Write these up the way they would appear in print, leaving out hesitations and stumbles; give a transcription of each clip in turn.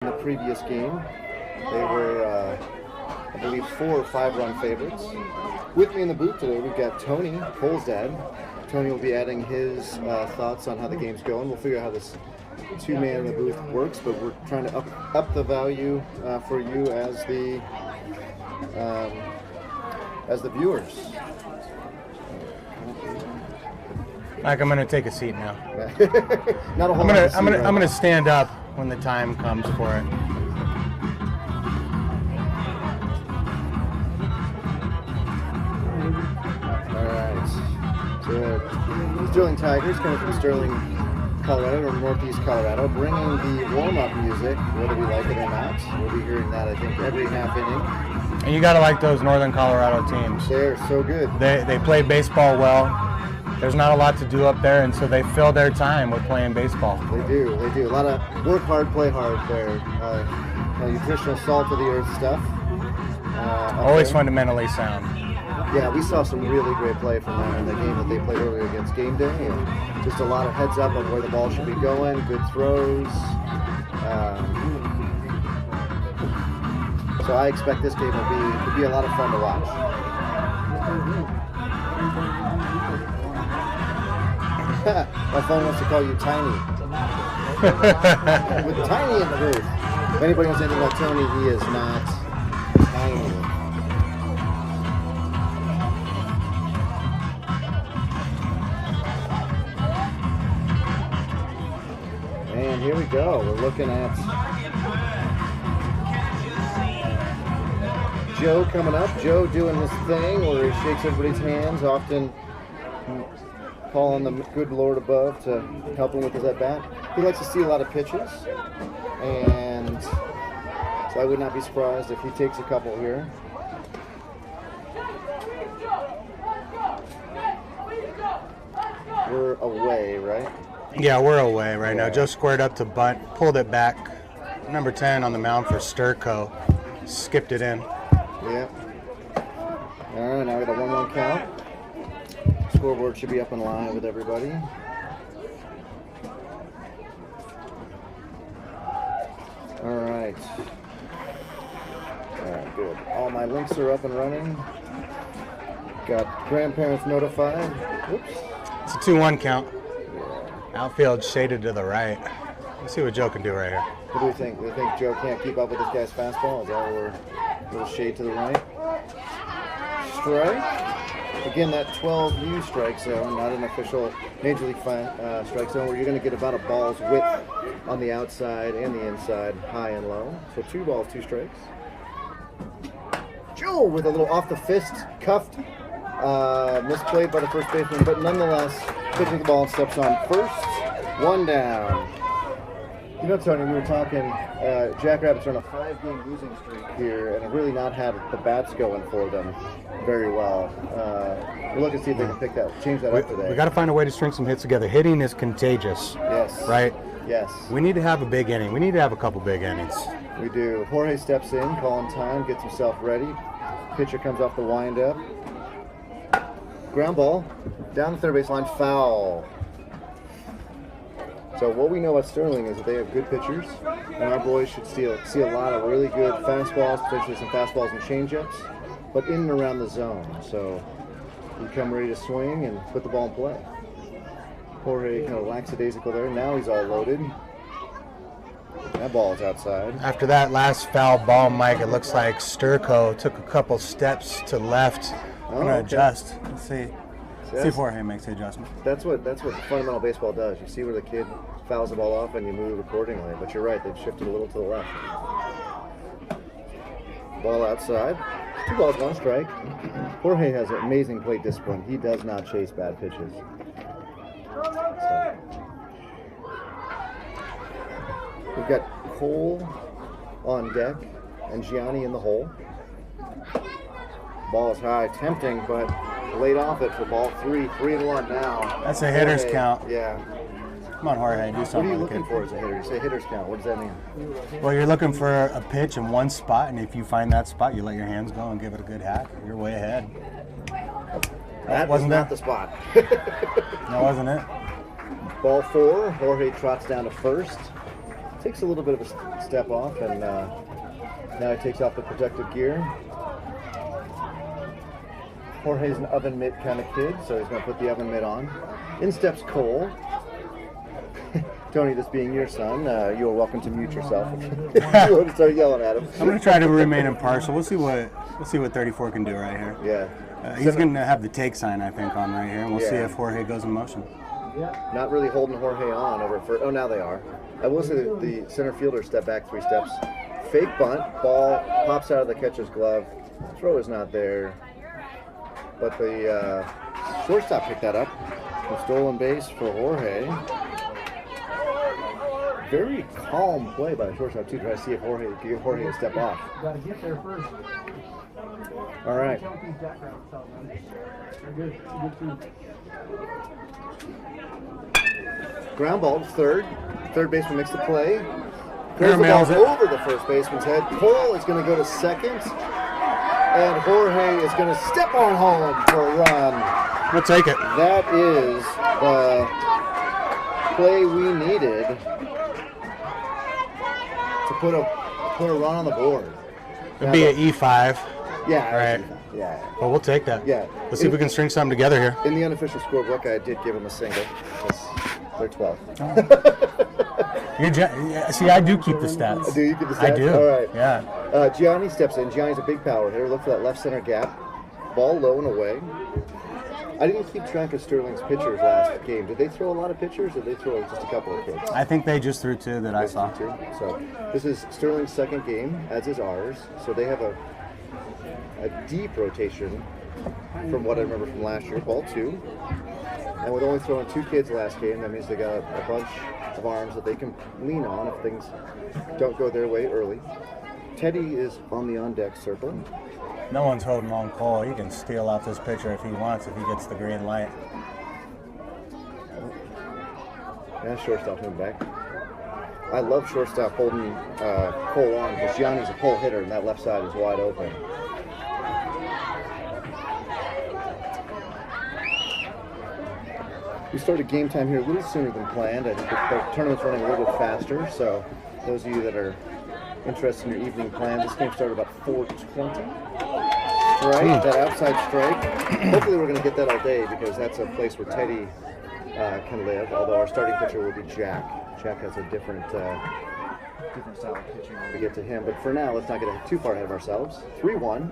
In the previous game, they were, I believe, 4 or 5 run favorites. With me in the booth today, we've got Tony, Cole's dad. Tony will be adding his thoughts on how the game's going. We'll figure out how this two-man in the booth works, but we're trying to up the value for you as the viewers. Mike, I'm going to take a seat now. Not a whole I'm going to stand up when the time comes for it. All right. So, Sterling Tigers coming from Sterling, Colorado, or Northeast Colorado, bringing the warm-up music, whether we like it or not. We'll be hearing that, I think, every half inning. And you got to like those Northern Colorado teams. They're so good. They play baseball well. There's not a lot to do up there, and so they fill their time with playing baseball. They do. A lot of work hard, play hard there. Nutritional salt of the earth stuff. Always fundamentally sound. Yeah, we saw some really great play from them in the game that they played earlier against Game Day. And just a lot of heads up on where the ball should be going, good throws. So I expect this game will be a lot of fun to watch. My phone wants to call you Tiny. With Tiny in the booth. If anybody knows anything about Tony, he is not tiny. And here we go. We're looking at Joe coming up. Joe doing his thing where he shakes everybody's hands, often calling the good Lord above to help him with his at-bat. He likes to see a lot of pitches, and so I would not be surprised if he takes a couple here. We're away, right? Yeah, we're away right now. Joe squared up to bunt, pulled it back. Number 10 on the mound for Sterl, skipped it in. Yeah. All right, now we got a 1-1 count. Scoreboard should be up in line with everybody. All right, good. All my links are up and running. Got grandparents notified. Oops. It's a 2-1 count. Yeah. Outfield shaded to the right. Let's see what Joe can do right here. What do we think? Do you think Joe can't keep up with this guy's fastball? Is that where a little shade to the right? Strike. Again, that 12U strike zone, not an official Major League strike zone, where you're going to get about a ball's width on the outside and the inside, high and low. So 2 balls, 2 strikes. Joe with a little off the fist, cuffed, misplayed by the first baseman, but nonetheless, pitching the ball and steps on first. 1 down. You know, Tony, we were talking, Jackrabbits are on a 5-game losing streak here and have really not had the bats going for them very well. We're looking to see if they can change that up today. We got to find a way to string some hits together. Hitting is contagious. Yes. Right? Yes. We need to have a big inning. We need to have a couple big innings. We do. Jorge steps in, calling time, gets himself ready. Pitcher comes off the windup. Ground ball, down the third base line, foul. So what we know about Sterling is that they have good pitchers, and our boys should see a lot of really good fastballs, potentially some fastballs and changeups, but in and around the zone. So we come ready to swing and put the ball in play. Jorge kind of lackadaisical there. Now he's all loaded. That ball's outside. After that last foul ball, Mike, it looks like Sterl took a couple steps to left. I'm going to adjust. Let's see. See if Jorge makes the adjustment. That's what fundamental baseball does. You see where the kid fouls the ball off and you move accordingly. But you're right, they've shifted a little to the left. Ball outside. 2 balls, 1 strike. Jorge has amazing plate discipline. He does not chase bad pitches. So. We've got Cole on deck and Gianni in the hole. Ball is high, tempting, but laid off it for ball 3. 3-1 now. That's a hitter's count. Yeah. Come on, Jorge, do something. What are you looking for as a hitter? You say hitter's count. What does that mean? Well, you're looking for a pitch in one spot, and if you find that spot, you let your hands go and give it a good hack. You're way ahead. That wasn't the spot. That wasn't it. Ball 4. Jorge trots down to first. takes a little bit of a step off, and now he takes off the protective gear. Jorge's an oven mitt kind of kid, so he's going to put the oven mitt on. In steps Cole. Tony, this being your son, you are welcome to mute yourself if you want to start yelling at him. I'm going to try to remain impartial. We'll see what 34 can do right here. Yeah. He's going to have the take sign, I think, on right here, and we'll see if Jorge goes in motion. Not really holding Jorge on over for. Oh, now they are. I will say that the center fielder stepped back 3 steps. Fake bunt, ball pops out of the catcher's glove. Throw is not there, but the shortstop picked that up. A stolen base for Jorge. Very calm play by the shortstop too. Try to see if give Jorge a step off. Got to get there first. All right. Ground ball to third. Third baseman makes the play. Throws the ball over the first baseman's head. Cole is going to go to second. And Jorge is going to step on home for a run. We'll take it. That is the play we needed to put a run on the board. It'd be an E5. Yeah. Right. Yeah. Well, we'll take that. Yeah. Let's see if we can string something together here. In the unofficial scorebook, I did give him a single. They're 12. See, I do keep the stats. Do you keep the stats? I do. All right. Yeah. Gianni steps in. Gianni's a big power hitter. Look for that left center gap. Ball low and away. I didn't keep track of Sterling's pitchers last game. Did they throw a lot of pitchers, or did they throw just a couple of kids? I think they just threw 2 that I saw. So this is Sterling's second game, as is ours. So they have a deep rotation from what I remember from last year. Ball 2. And with only throwing 2 kids last game, that means they got a bunch of arms that they can lean on if things don't go their way early. Teddy is on the on-deck circle. No one's holding on Cole. He can steal off this pitcher if he wants, if he gets the green light. Yeah, shortstop moving back. I love shortstop holding Cole on because Gianni's a pull hitter and that left side is wide open. We started game time here a little sooner than planned. I think the tournament's running a little bit faster, so those of you that are interested in your evening plan, this game started about 4:20. Strike, that outside strike. Hopefully we're going to get that all day because that's a place where Teddy can live, although our starting pitcher will be Jack. Jack has a different style of pitching when we get to him, but for now, let's not get too far ahead of ourselves. 3-1.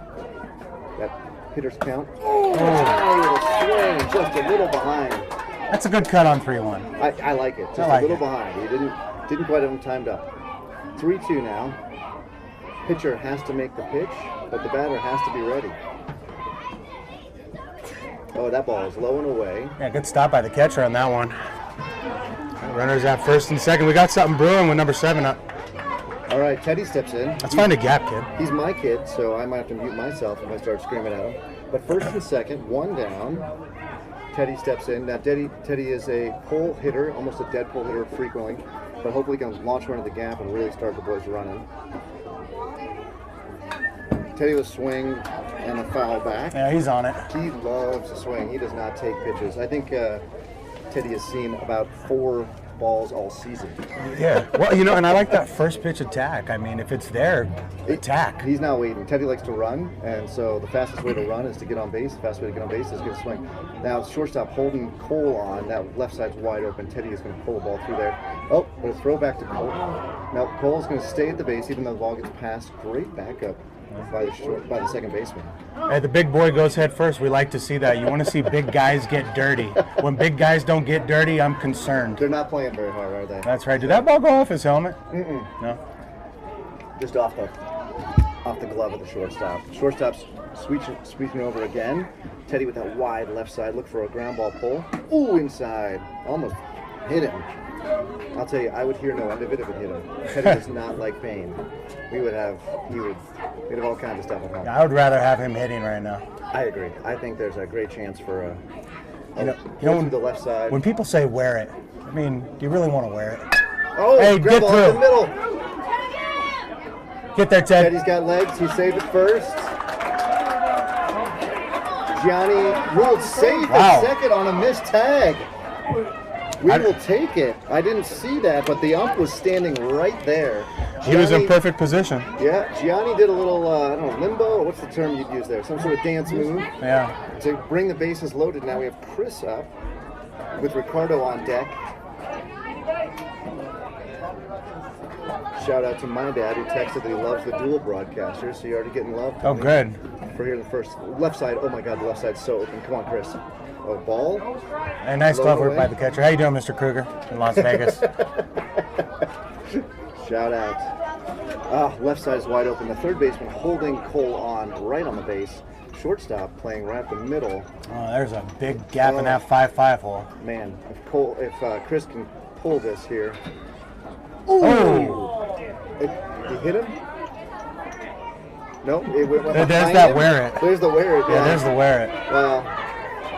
That hitter's count. Swing, just a little behind. That's a good cut on 3-1. I like it. Just a little behind. He didn't quite have him timed up. 3-2 now. Pitcher has to make the pitch, but the batter has to be ready. Oh, that ball is low and away. Yeah, good stop by the catcher on that one. Runners at first and second. We got something brewing with number 7 up. All right, Teddy steps in. Let's find a gap, kid. He's my kid, so I might have to mute myself if I start screaming at him. But first and second, 1 down. Teddy steps in. Now, Teddy is a pull hitter, almost a dead pull hitter frequently, but hopefully he can launch one into the gap and really start the boys running. Teddy with swing and a foul back. Yeah, he's on it. He loves to swing. He does not take pitches. I think Teddy has seen about 4 balls all season. Yeah. Well, and I like that first pitch attack. I mean, if it's there, attack. He's not waiting. Teddy likes to run, and so the fastest way to run is to get on base. The fastest way to get on base is get a swing. Now, shortstop holding Cole on. That left side's wide open. Teddy is going to pull the ball through there. Oh, but a throw back to Cole. Now, Cole's going to stay at the base even though the ball gets passed. Great backup by the second baseman. Hey, the big boy goes head first. We like to see that. You want to see big guys get dirty. When big guys don't get dirty, I'm concerned. They're not playing very hard, are they? That's right. Did that ball go off his helmet? No. Just off the glove of the shortstop. Shortstop's sweeping over again. Teddy with that wide left side. Look for a ground ball pull. Ooh, inside. Almost hit him. I'll tell you, I would hear no end of it if it hit him. Teddy does not like pain. We'd have all kinds of stuff at home. I would rather have him hitting right now. I agree. I think there's a great chance for through the left side. When people say wear it, I mean, do you really want to wear it? Oh, hey, get ball through. In the middle. Get there, Ted. Teddy's got legs. He saved it first. Gianni ruled safe at second on a missed tag. We will take it. I didn't see that, but the ump was standing right there. He was in perfect position. Yeah, Gianni did a little, I don't know, limbo? What's the term you'd use there? Some sort of dance move. Yeah. To bring the bases loaded. Now we have Chris up with Ricardo on deck. Shout out to my dad who texted that he loves the dual broadcasters, so you're already getting love. Oh, good. For here in the first. Left side, oh my God, the left side's so open. Come on, Chris. Oh, ball. And nice glove work by the catcher. How you doing, Mr. Kruger in Las Vegas? Shout out. Left side is wide open. The third baseman holding Cole on right on the base. Shortstop playing right up the middle. Oh, there's a big gap in that 5-5 hole. Man, if Chris can pull this here. Ooh. Oh! He hit him? No, it went There's that wear it. There's the wear it. Yeah, there's the wear it. Well,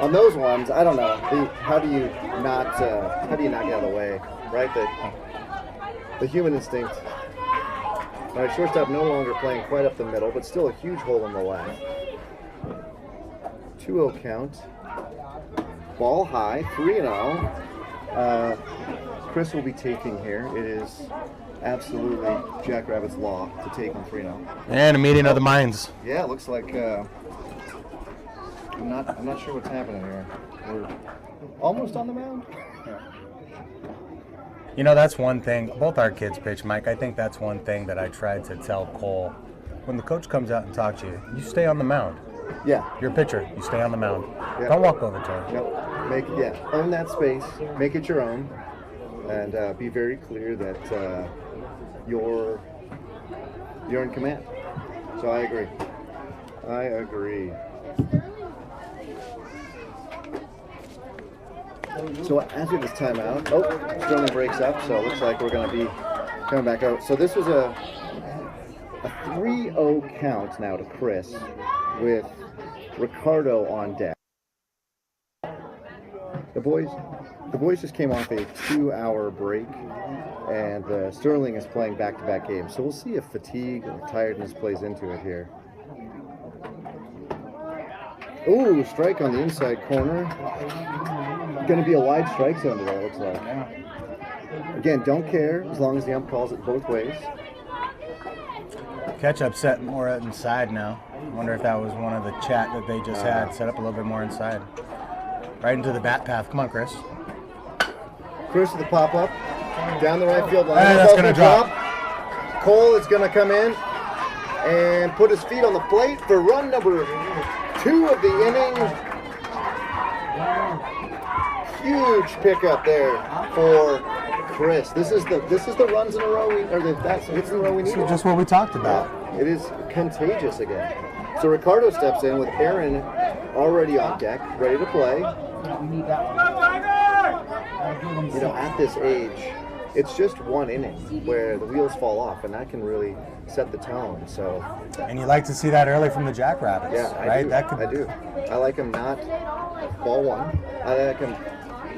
on those ones, I don't know. How do you not get out of the way, right? The human instinct. All right, shortstop no longer playing quite up the middle, but still a huge hole in the left. 2-0 count. Ball high, 3-0. Chris will be taking here. It is absolutely Jackrabbit's law to take on 3-0. And a meeting of the minds. Yeah, it looks like I'm not sure what's happening here. We're almost on the mound. You know, that's one thing. Both our kids pitch, Mike. I think that's one thing that I tried to tell Cole. When the coach comes out and talks to you, you stay on the mound. Yeah. You're a pitcher. You stay on the mound. Yep. Don't walk over to him. Nope. Own that space. Make it your own. And be very clear that you're in command. So I agree. So as we have this timeout, Sterling breaks up, so it looks like we're going to be coming back out. So this was a 3-0 count now to Chris with Ricardo on deck. The boys just came off a 2-hour break, and Sterling is playing back-to-back games. So we'll see if fatigue and tiredness plays into it here. Ooh, strike on the inside corner. Going to be a wide strike zone today, it looks like. Again, don't care as long as the ump calls it both ways. Catch up set more inside now. I wonder if that was one of the chat that they just had. Set up a little bit more inside. Right into the bat path. Come on, Chris. Chris with the pop-up. Down the right field line. That's going to drop. Cole is going to come in and put his feet on the plate for run number 2 of the inning. Huge pickup there for Chris. This is the runs in a row that's hits in a row we need. This is just what we talked about. It is contagious again. So Ricardo steps in with Aaron already on deck, ready to play. You know, at this age, it's just one inning where the wheels fall off, and that can really set the tone. So, and you like to see that early from the Jackrabbits, yeah, right? I do. I like him not ball one. I like him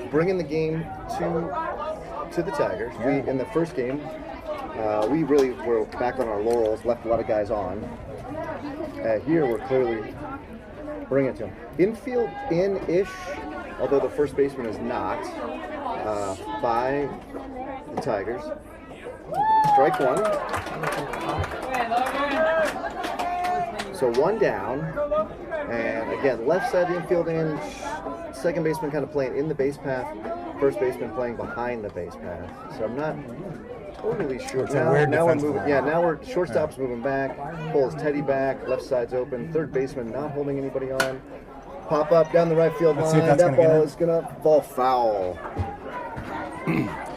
bringing the game to the Tigers. We in the first game, we really were back on our laurels, left a lot of guys on. Here we're clearly bringing it to him. Infield in-ish, although the first baseman is not, by the Tigers. Strike one. So one down. And again, left side infield in, second baseman kind of playing in the base path, first baseman playing behind the base path. So I'm not totally sure. Now we're moving. Yeah, now we're shortstop's moving back, pulls Teddy back, left side's open, third baseman not holding anybody on. Pop up down the right field line. That ball is gonna fall foul.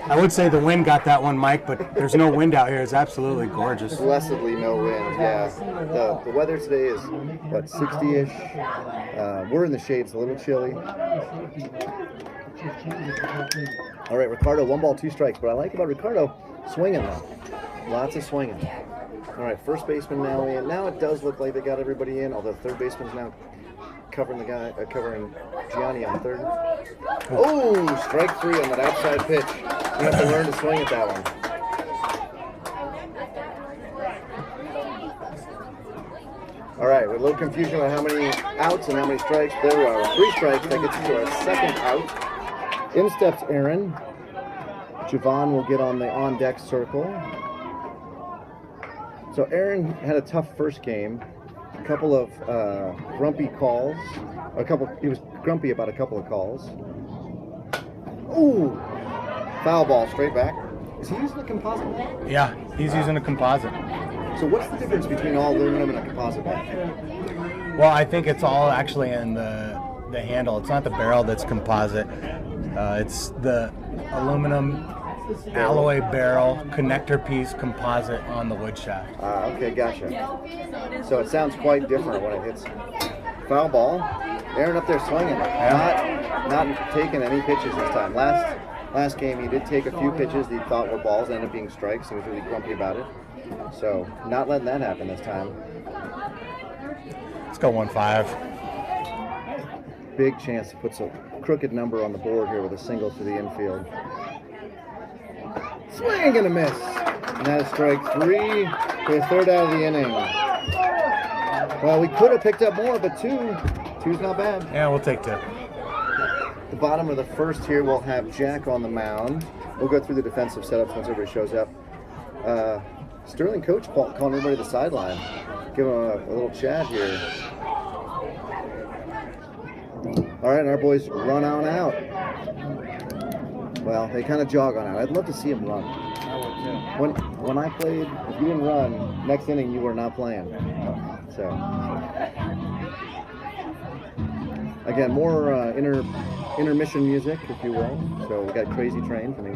I would say the wind got that one, Mike, but there's no wind out here. It's absolutely gorgeous. Blessedly no wind, yeah. The weather today is, what, 60-ish? We're in the shade, it's a little chilly. All right, Ricardo, 1 ball, 2 strikes. What I like about Ricardo, swinging though. Lots of swinging. All right, first baseman now in. Now it does look like they got everybody in, although third baseman's now covering Gianni on third. Oh, strike 3 on that outside pitch. You have to learn to swing at that one. All right, with a little confusion on how many outs and how many strikes. There we are, 3 strikes. That gets us to our second out. In steps Aaron. Javon will get on the on-deck circle. So Aaron had a tough first game. A couple of grumpy calls. He was grumpy about a couple of calls. Ooh! Foul ball straight back. Is he using a composite bat? Yeah, he's using a composite. So what's the difference between all aluminum and a composite bat? Well, I think it's all actually in the handle. It's not the barrel that's composite. It's the aluminum alloy barrel connector piece composite on the wood shaft. Okay, gotcha. So it sounds quite different when it hits. Foul ball. Aaron up there swinging. Yeah. Not taking any pitches this time. Last game he did take a few pitches that he thought were balls, ended up being strikes. He was really grumpy about it. So not letting that happen this time. Let's go 1-5. Big chance to put some crooked number on the board here with a single to the infield. Swing and a miss. And that is strike 3 for the third out of the inning. Well, we could have picked up more, but two's not bad. Yeah, we'll take 2. The bottom of the first here, we'll have Jack on the mound. We'll go through the defensive setups once everybody shows up. Sterling coach calling everybody to the sideline. Give him a little chat here. All right, and our boys run on out. Well, they kind of jog on out. I'd love to see him run. When I played, if you didn't run, next inning you were not playing. So, again, more intermission music, if you will. So we got Crazy Train from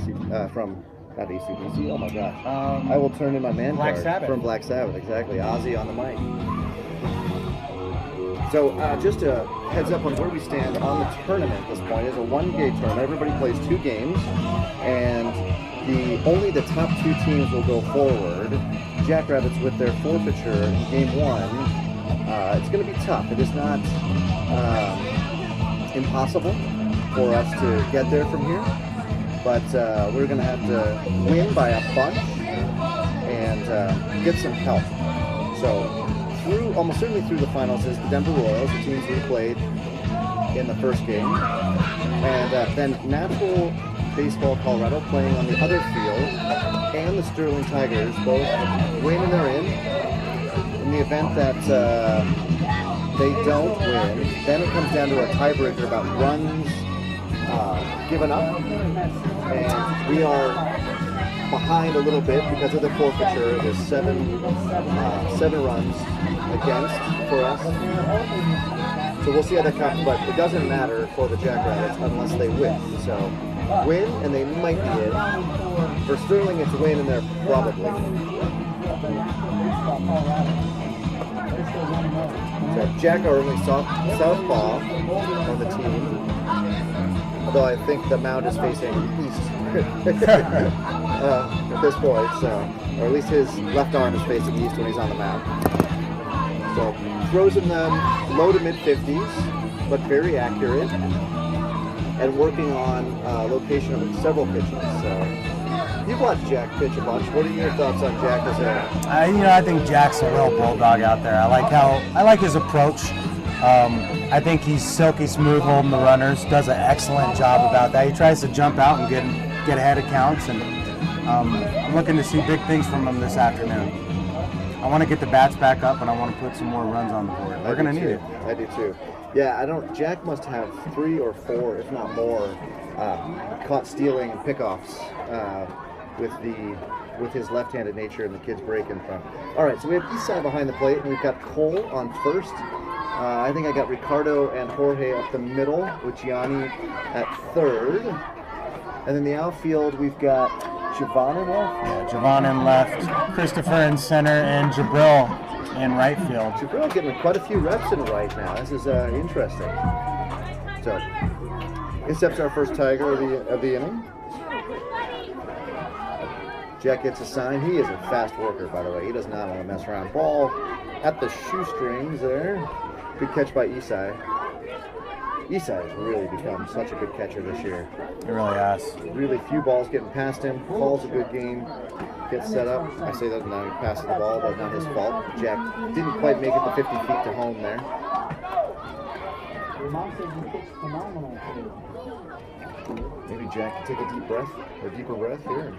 not ACDC. Oh my gosh! I will turn in my man Black card Sabbath. from Black Sabbath. Exactly, Ozzy on the mic. So just a heads up on where we stand on the tournament at this point. It's a one-game tournament. Everybody plays 2 games, and only the top 2 teams will go forward. Jackrabbits with their forfeiture in game 1. It's going to be tough. It is not impossible for us to get there from here, but we're going to have to win by a bunch and get some help. So almost certainly through the finals is the Denver Royals, the teams we played in the first game, and then Natural Baseball Colorado playing on the other field, and the Sterling Tigers both win and they're in. In the event that they don't win, then it comes down to a tiebreaker about runs given up, and we are behind a little bit because of the forfeiture. There's 7 runs against for us. So we'll see how that comes, but it doesn't matter for the Jackrabbits unless they win. So win and they might be in. For Sterling it's win and they're probably in. So Jack are only southpaw on the team. Although I think the mound is facing east at this point, so, or at least his left arm is facing east when he's on the mound. So throws in the low to mid 50s, but very accurate, and working on location of several pitches. So you've watched Jack pitch a bunch. What are your thoughts on Jack as a? I think Jack's a real bulldog out there. I like his approach. I think he's silky smooth holding the runners. Does an excellent job about that. He tries to jump out and get ahead of counts, and I'm looking to see big things from him this afternoon. I want to get the bats back up, and I want to put some more runs on the board. We're going to need it. I do too. Yeah, Jack must have 3 or 4, if not more, caught stealing pickoffs with his left-handed nature and the kids breaking from. All right, so we have Eastside behind the plate, and we've got Cole on first. I think I got Ricardo and Jorge up the middle with Gianni at third. And then the outfield, we've got Javon in left? Yeah, Javon in left, Christopher in center, and Jabril in right field. Jabril getting quite a few reps in right now. This is interesting. So, accepts our first Tiger of the inning. Jack gets a sign. He is a fast worker, by the way. He does not want to mess around. Ball at the shoestrings there. Good catch by Isai. Isai has really become such a good catcher this year. He really has. Really few balls getting past him. Calls a good game. Gets set up. I say that now he passes the ball, but not his fault. Jack didn't quite make it the 50 feet to home there. Maybe Jack can take a deep breath, or deeper breath here.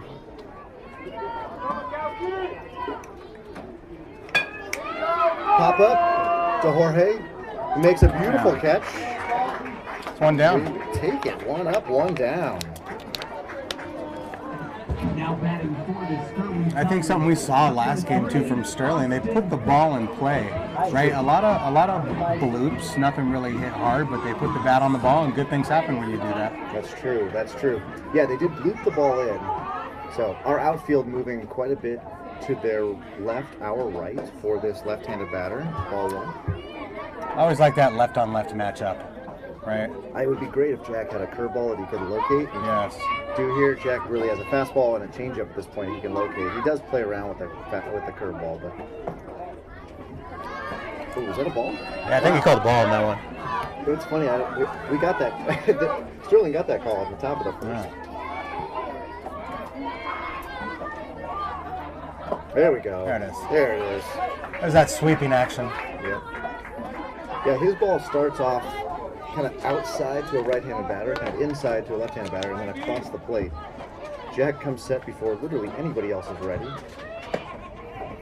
Pop up to Jorge. He makes a beautiful catch. It's one down. Take it. One up, one down. I think something we saw last game too from Sterling. They put the ball in play, right? A lot of bloops. Nothing really hit hard, but they put the bat on the ball, and good things happen when you do that. That's true. That's true. Yeah, they did loop the ball in. So our outfield moving quite a bit to their left, our right for this left-handed batter. Ball one. I always like that left-on-left matchup, right? It would be great if Jack had a curveball that he could locate. Yes. Do here, Jack really has a fastball and a changeup at this point he can locate. He does play around with the curveball, but. Oh, was that a ball? Yeah, I think he called the ball on that one. It's funny. We got that. Sterling got that call at the top of the first. Yeah. There we go. There it is. There it is. There's that sweeping action. Yep. Yeah, his ball starts off kind of outside to a right-handed batter, kind of inside to a left-handed batter, and then across the plate. Jack comes set before literally anybody else is ready.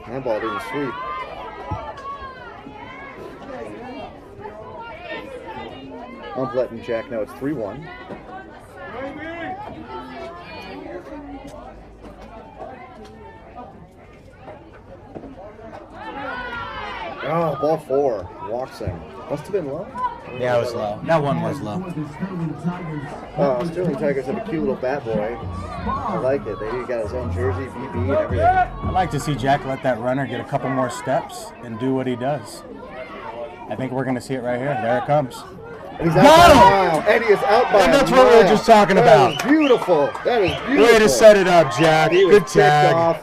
And that ball didn't sweep. I'm letting Jack know it's 3-1. Oh, ball four. Walks him. Must have been low. Yeah, it was low. That one was low. Oh, Sterling Tigers have a cute little bat boy. I like it. He got his own jersey, BB, and everything. I'd like to see Jack let that runner get a couple more steps and do what he does. I think we're going to see it right here. There it comes. And he's out by a mile. And he is out by And that's a what we were mile. just talking about. That is beautiful. That is beautiful. Way to set it up, Jack. He was Good picked tag. off.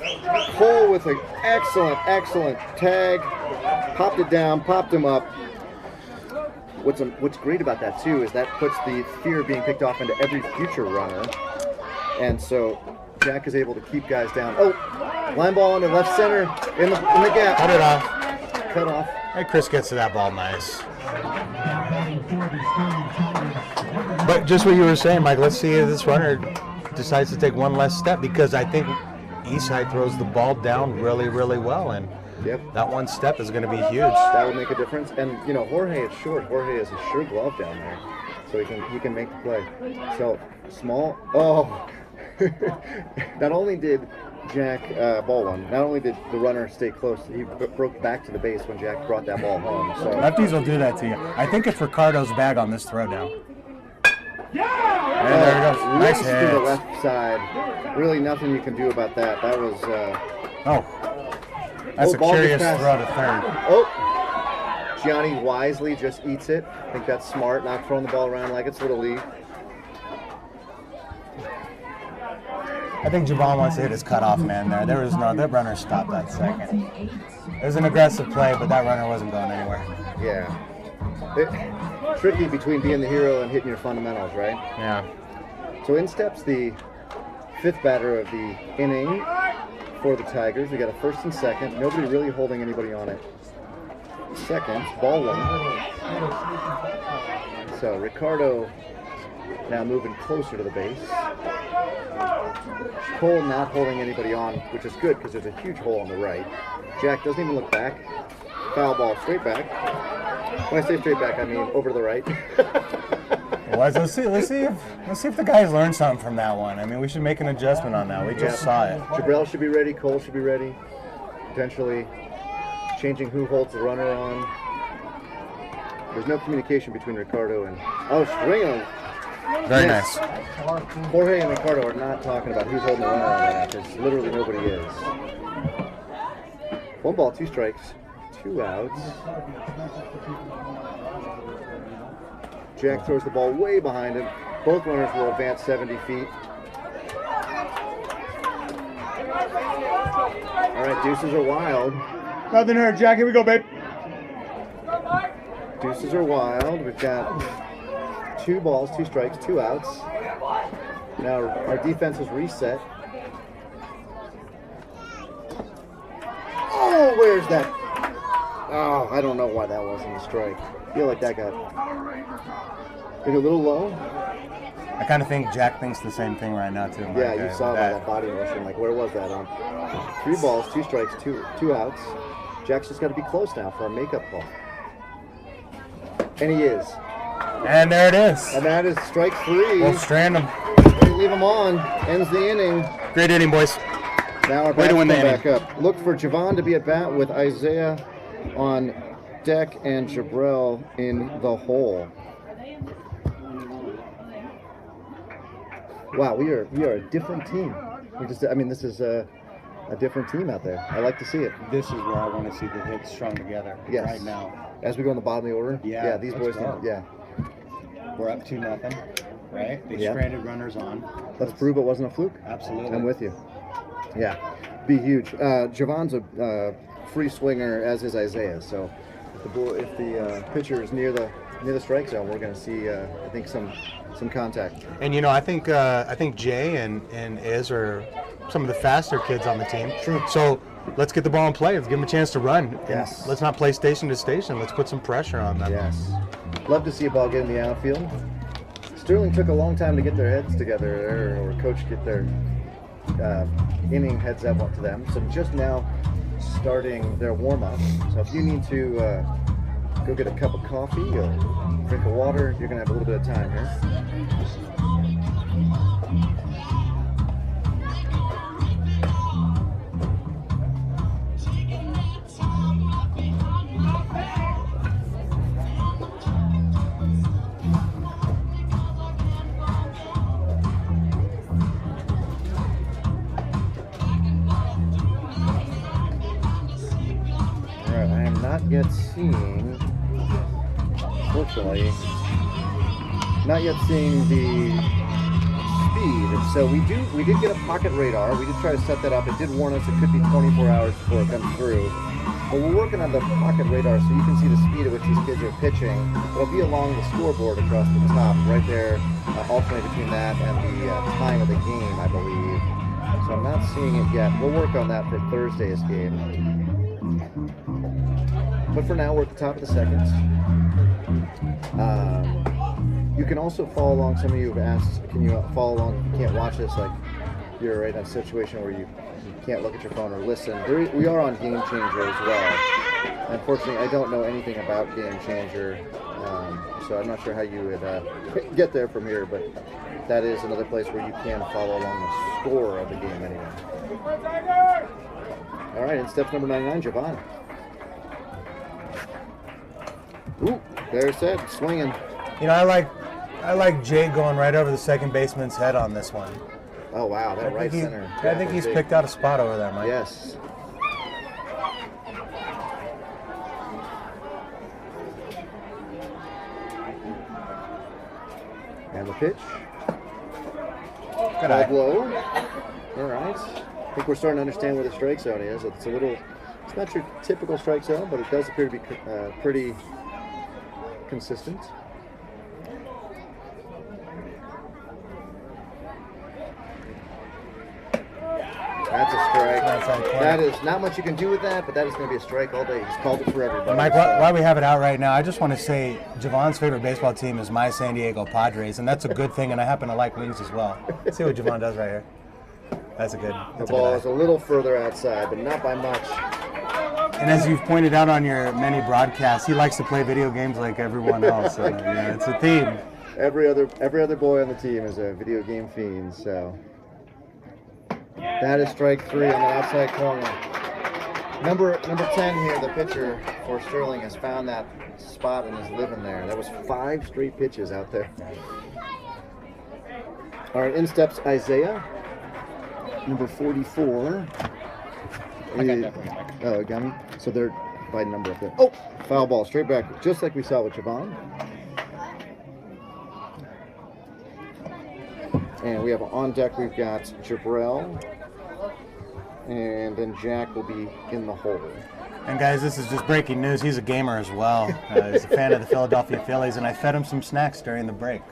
Cole with an excellent tag. Popped it down, popped him up. What's great about that too is that puts the fear of being picked off into every future runner, and so Jack is able to keep guys down. Oh, line ball into left center in the gap. Cut it off. Cut off. Hey, Chris gets to that ball nice. But just what you were saying, Mike, let's see if this runner decides to take one less step, because I think Eastside throws the ball down really, really well, and Yep. that one step is going to be huge. That would make a difference. And Jorge is short. Jorge is a sure glove down there, so he can make the play. So small. Oh, not only did Jack ball one. Not only did the runner stay close, he broke back to the base when Jack brought that ball home. So Lefties will do that to you. I think it's Ricardo's bag on this throwdown. Yeah! There it goes. Nice To hit. the left side. Really nothing you can do about that. That was. That's a ball curious gets throw past. to third. Oh! Gianni wisely just eats it. I think that's smart, not throwing the ball around like it's Little League. I think Javon wants to hit his cutoff man there. That runner stopped that second. It was an aggressive play, but that runner wasn't going anywhere. Yeah. Tricky between being the hero and hitting your fundamentals, right? Yeah. So in steps the fifth batter of the inning for the Tigers. We got a first and second. Nobody really holding anybody on it. Second, ball one. So Ricardo now moving closer to the base. Cole not holding anybody on, which is good because there's a huge hole on the right. Jack doesn't even look back. Foul ball straight back. When I say straight back, I mean over to the right. Let's see if the guys learned something from that one. I mean, we should make an adjustment on that. We just saw it. Jabrell should be ready. Cole should be ready. Potentially changing who holds the runner on. There's no communication between Ricardo and swinging. Very nice. Jorge and Ricardo are not talking about who's holding the runner on that, because literally nobody is. 1 ball, 2 strikes, 2 outs. Jack throws the ball way behind him. Both runners will advance 70 feet. All right, deuces are wild. Nothing hurt, Jack. Here we go, babe. Deuces are wild. We've got 2 balls, 2 strikes, 2 outs. Now our defense is reset. Oh, where's that? Oh, I don't know why that wasn't a strike. feel like that got maybe a little low. I kind of think Jack thinks the same thing right now, too. Yeah, you saw that body motion. Like, where was that on? 3 balls, 2 strikes, two outs. Jack's just got to be close now for a makeup call. And he is. And there it is. And that is strike 3. We'll strand him. Leave him on. Ends the inning. Great inning, boys. Now our bats come back up. Look for Javon to be at bat with Isaiah on deck and Jabril in the hole. Wow, we are a different team. This is a different team out there. I like to see it. This is where I want to see the hits strung together right now. As we go in the bottom of the order? Yeah, these boys go. Yeah. We're up 2-0, right? They stranded runners on. Let's prove it wasn't a fluke. Absolutely. I'm with you. Yeah, be huge. Javon's a free swinger, as is Isaiah. So if the pitcher is near the strike zone, we're going to see, I think, some contact. And I think Jay and Iz are some of the faster kids on the team. True. So let's get the ball in play. Let's give them a chance to run. Yes. And let's not play station to station. Let's put some pressure on them. Yes. Love to see a ball get in the outfield. Sterling took a long time to get their heads together there, or coach get their inning heads up to them. So just now starting their warm-up. So if you need to go get a cup of coffee or drink of water, you're going to have a little bit of time here. Yet seeing, fortunately, not yet seeing the speed. So we did get a pocket radar. We did try to set that up. It did warn us it could be 24 hours before it comes through. But we're working on the pocket radar so you can see the speed at which these kids are pitching. It'll be along the scoreboard across the top, right there, alternate between that and the time of the game, I believe. So I'm not seeing it yet. We'll work on that for Thursday's game. But for now, we're at the top of the second. You can also follow along. Some of you have asked, can you follow along if you can't watch this? Like, you're right in a situation where you can't look at your phone or listen. We are on Game Changer as well. Unfortunately, I don't know anything about Game Changer, so I'm not sure how you would get there from here, but that is another place where you can follow along the score of the game anyway. All right, in steps number 99, Javon. Ooh, there's that, swinging. I like Jay going right over the second baseman's head on this one. Oh, wow, that right center. I think he's picked out a spot over there, Mike. Yes. And the pitch. Good blow. All right. I think we're starting to understand where the strike zone is. It's not your typical strike zone, but it does appear to be pretty consistent. That's a strike. That is not much you can do with that, but that is going to be a strike all day. He's called it for everybody. Mike, while we have it out right now, I just want to say Javon's favorite baseball team is my San Diego Padres, and that's a good thing, and I happen to like Wings as well. Let's see what Javon does right here. That's a good. The ball is a little further outside, but not by much. And as you've pointed out on your many broadcasts, he likes to play video games like everyone else. So, it's a theme. Every other boy on the team is a video game fiend. So that is strike 3 on the outside corner. Number 10 here, the pitcher for Sterling, has found that spot and is living there. That was 5 straight pitches out there. All right, in steps Isaiah, number 44. I got that one, Mike. Oh, got me? So they're by number up there. Oh, foul ball, straight back, just like we saw with Javon. And we have on deck, we've got Jabril. And then Jack will be in the hole. And guys, this is just breaking news. He's a gamer as well. He's a fan of the Philadelphia Phillies, and I fed him some snacks during the break.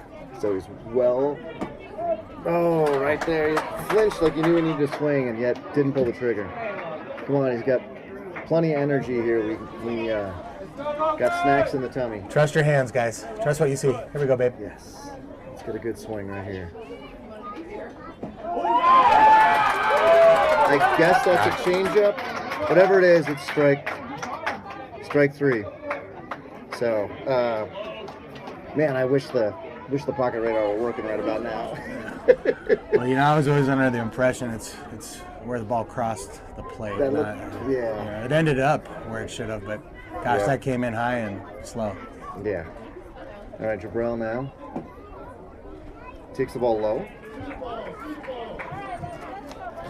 So he's well... Oh, right there. He flinched like he knew he needed to swing, and yet didn't pull the trigger. Come on, he's got plenty of energy here. We got snacks in the tummy. Trust your hands, guys. Trust what you see. Here we go, babe. Yes. Let's get a good swing right here. I guess that's a changeup. Whatever it is, it's strike 3. So, man, I wish the pocket radar were working right about now. Well, I was always under the impression it's where the ball crossed the plate. Yeah. It ended up where it should have, but gosh, that came in high and slow. Yeah. All right, Jabril now takes the ball low.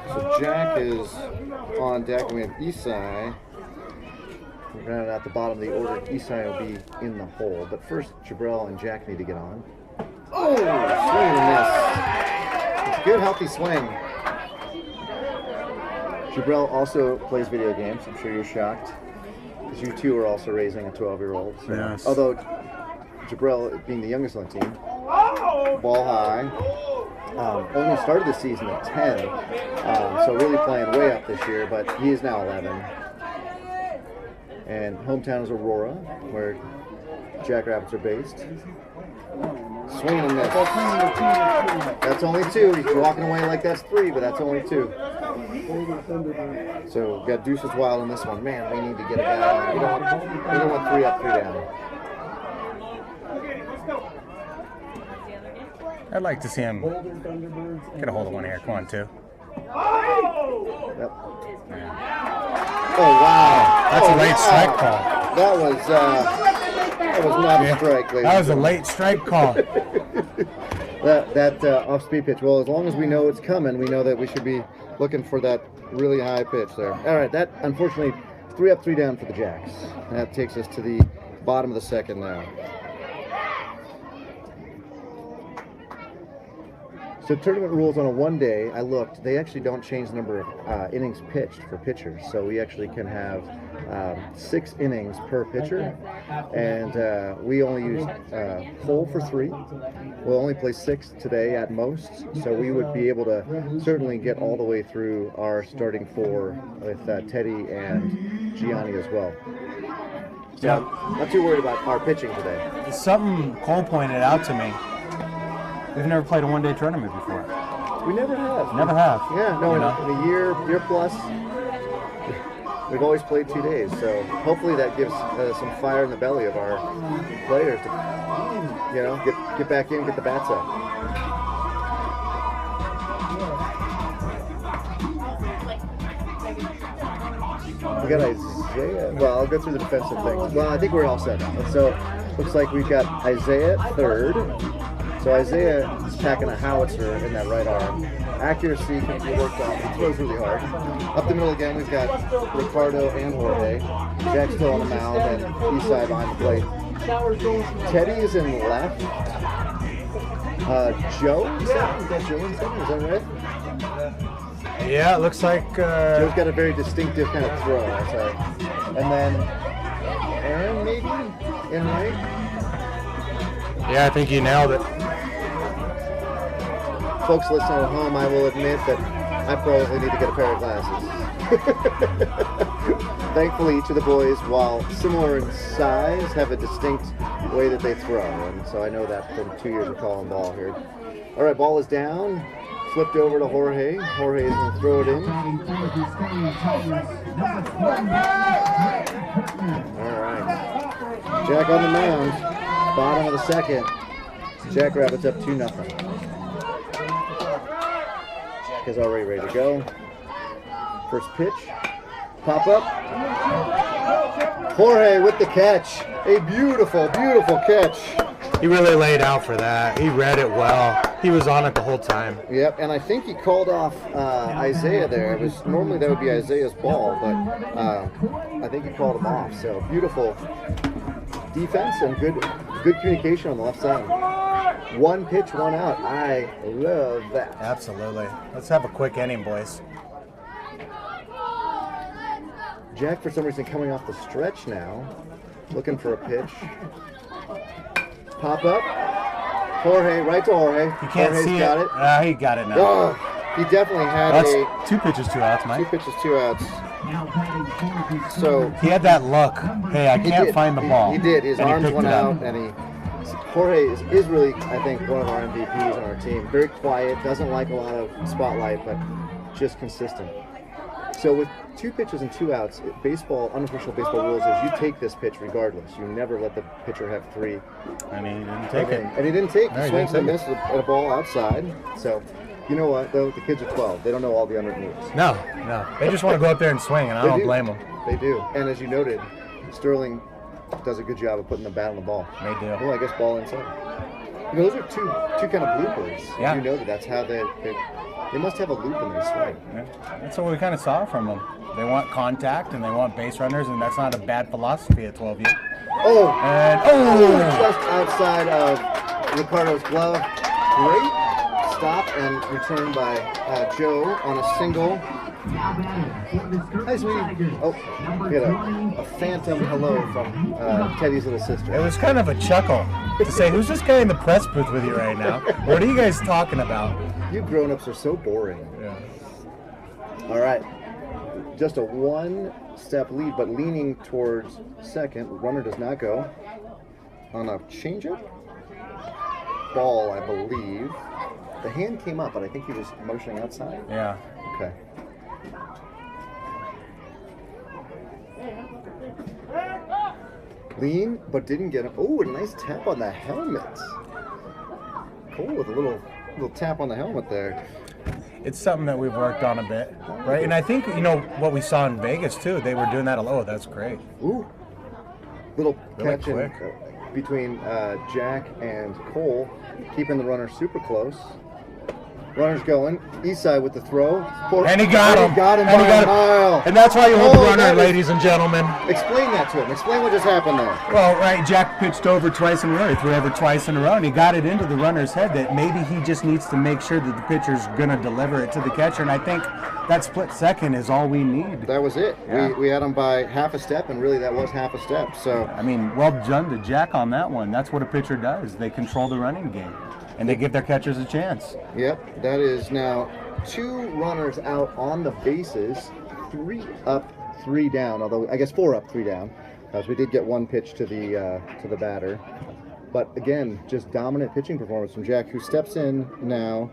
So Jack is on deck, and we have Isai. Rounded out the bottom of the order. Isai will be in the hole, but first Jabril and Jack need to get on. Oh, swing and a miss. It's a good, healthy swing. Jabril also plays video games. I'm sure you're shocked, because you two are also raising a 12-year-old. So. Yes. Although Jabril, being the youngest on the team, ball high. Only started the season at 10, so really playing way up this year, but he is now 11. And hometown is Aurora, where Jackrabbits are based. Swing and a miss. That's only 2. He's walking away like that's 3, but that's only 2. So we've got Deuces Wild in this one. Man, we need to get a guy on. We don't want 3 up, 3 down. I'd like to see him get a hold of one here. Come on, 2. Yep. Oh, wow. That's a late strike call. That was not a strike, ladies. That was a late strike call. that off-speed pitch. Well, as long as we know it's coming, we know that we should be looking for that really high pitch there. All right, that, unfortunately, 3 up, 3 down for the Jacks. That takes us to the bottom of the second now. So tournament rules on a one-day, I looked, they actually don't change the number of innings pitched for pitchers. So we actually can have 6 innings per pitcher, and we only use Cole for 3. We'll only play 6 today at most, so we would be able to certainly get all the way through our starting 4 with Teddy and Gianni as well. So not too worried about our pitching today. It's something Cole pointed out to me. We've never played a one-day tournament before. We never have. Never have. Yeah, no, in a year plus, we've always played 2 days. So hopefully that gives some fire in the belly of our players to, get back in, get the bats up. We got Isaiah. Well, I'll go through the defensive things. Well, I think we're all set now. So looks like we've got Isaiah at third. So Isaiah is packing a howitzer in that right arm. Accuracy can be worked on. He throws really hard. Up the middle again, we've got Ricardo and Jorge. Jack's still on the mound, and Isai behind the plate. Teddy is in left. Joe? Is that Joe in center? Is that right? Yeah, it looks like... Joe's got a very distinctive kind of throw. Sorry. And then Aaron, maybe? In right? Yeah, I think you nailed it. Folks listening at home, I will admit that I probably need to get a pair of glasses. Thankfully, each of the boys, while similar in size, have a distinct way that they throw. And so I know that from 2 years of calling ball here. All right, ball is down. Flipped over to Jorge. Jorge is going to throw it in. All right. Jack on the mound. Bottom of the second. Jackrabbits up 2-0. Jack is already ready to go. First pitch. Pop up. Jorge with the catch. A beautiful, beautiful catch. He really laid out for that. He read it well. He was on it the whole time. Yep, and I think he called off Isaiah there. Normally that would be Isaiah's ball, but I think he called him off. So beautiful defense and good communication on the left side. 1 pitch, 1 out. I love that. Absolutely. Let's have a quick inning, boys. Jack, for some reason, coming off the stretch now, looking for a pitch. Pop up. Jorge, right to Jorge. You can't Jorge's see got it. it. He got it now. Oh, he definitely had That's 2 pitches, 2 outs, Mike. 2 pitches, 2 outs. So He had that look. Hey, I he can't did. find the ball. He did. His And he arms picked went it up. out, and Jorge is really, I think, one of our MVPs on our team. Very quiet, doesn't like a lot of spotlight, but just consistent. So with 2 pitches and 2 outs, unofficial baseball rules is you take this pitch regardless. You never let the pitcher have 3. And he didn't take it. And he didn't take it. No, he Swings didn't and take misses at a ball outside. So, you know what, though? The kids are 12. They don't know all the under moves. No. They just want to go up there and swing, and I don't blame them. They do. And as you noted, Sterling does a good job of putting the bat on the ball. They do. Well, I guess ball inside. Those are two kind of bloopers. Yeah. You know that's how they must have a loop in their swing. Yeah. That's what we kind of saw from them. They want contact and they want base runners, and that's not a bad philosophy at 12 years. Just outside of Ricardo's glove. Great stop and return by Joe on a single. Hi, sweetie. Oh, we had a phantom hello from Teddy's little sister. It was kind of a chuckle to say, who's this guy in the press booth with you right now? What are you guys talking about? You grown-ups are so boring. Yeah. All right. Just a 1-step lead, but leaning towards second. Runner does not go. On a changeup? Ball, I believe. The hand came up, but I think he was motioning outside. Yeah. Okay. Lean, but didn't get him. Oh, a nice tap on the helmet. Cool, with a little tap on the helmet there. It's something that we've worked on a bit, right? And I think, what we saw in Vegas, too, they were doing that a lot. Oh, that's great. Ooh. Little Really catch quick. between Jack and Cole, keeping the runner super close. Runner's going. East side with the throw. And he got him. He got him And by he got a him. mile. And that's why you hold the runner, that is- ladies and gentlemen. Explain that to him. Explain what just happened there. Well, right, Jack pitched over twice in a row. He threw over twice in a row, and he got it into the runner's head that maybe he just needs to make sure that the pitcher's going to deliver it to the catcher. And I think that split second is all we need. That was it. Yeah. We had him by half a step, and really that was half a step. So I mean, well done to Jack on that one. That's what a pitcher does. They control the running game, and they give their catchers a chance. Yep, that is now 2 runners out on the bases, 3 up, 3 down. Although I guess 4 up, 3 down, as we did get 1 pitch to the batter. But again, just dominant pitching performance from Jack, who steps in now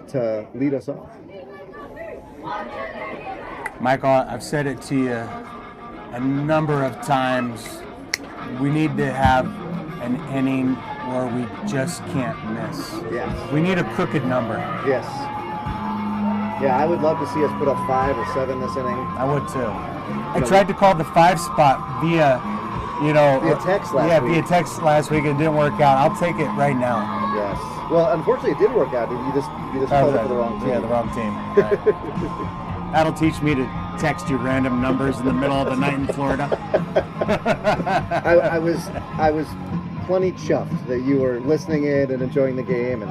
to lead us off. Michael, I've said it to you a number of times. We need to have an inning where we just can't miss. Yes. We need a crooked number. Yes. Yeah, I would love to see us put up 5 or 7 this inning. I would too. I tried to call the 5 spot via text last week. via text last week. It didn't work out. I'll take it right now. Yes. Well, unfortunately, it did work out. You just called it for the wrong team. Yeah, the wrong team. Right. That'll teach me to text you random numbers in the middle of the night in Florida. I was plenty chuffed that you were listening in and enjoying the game and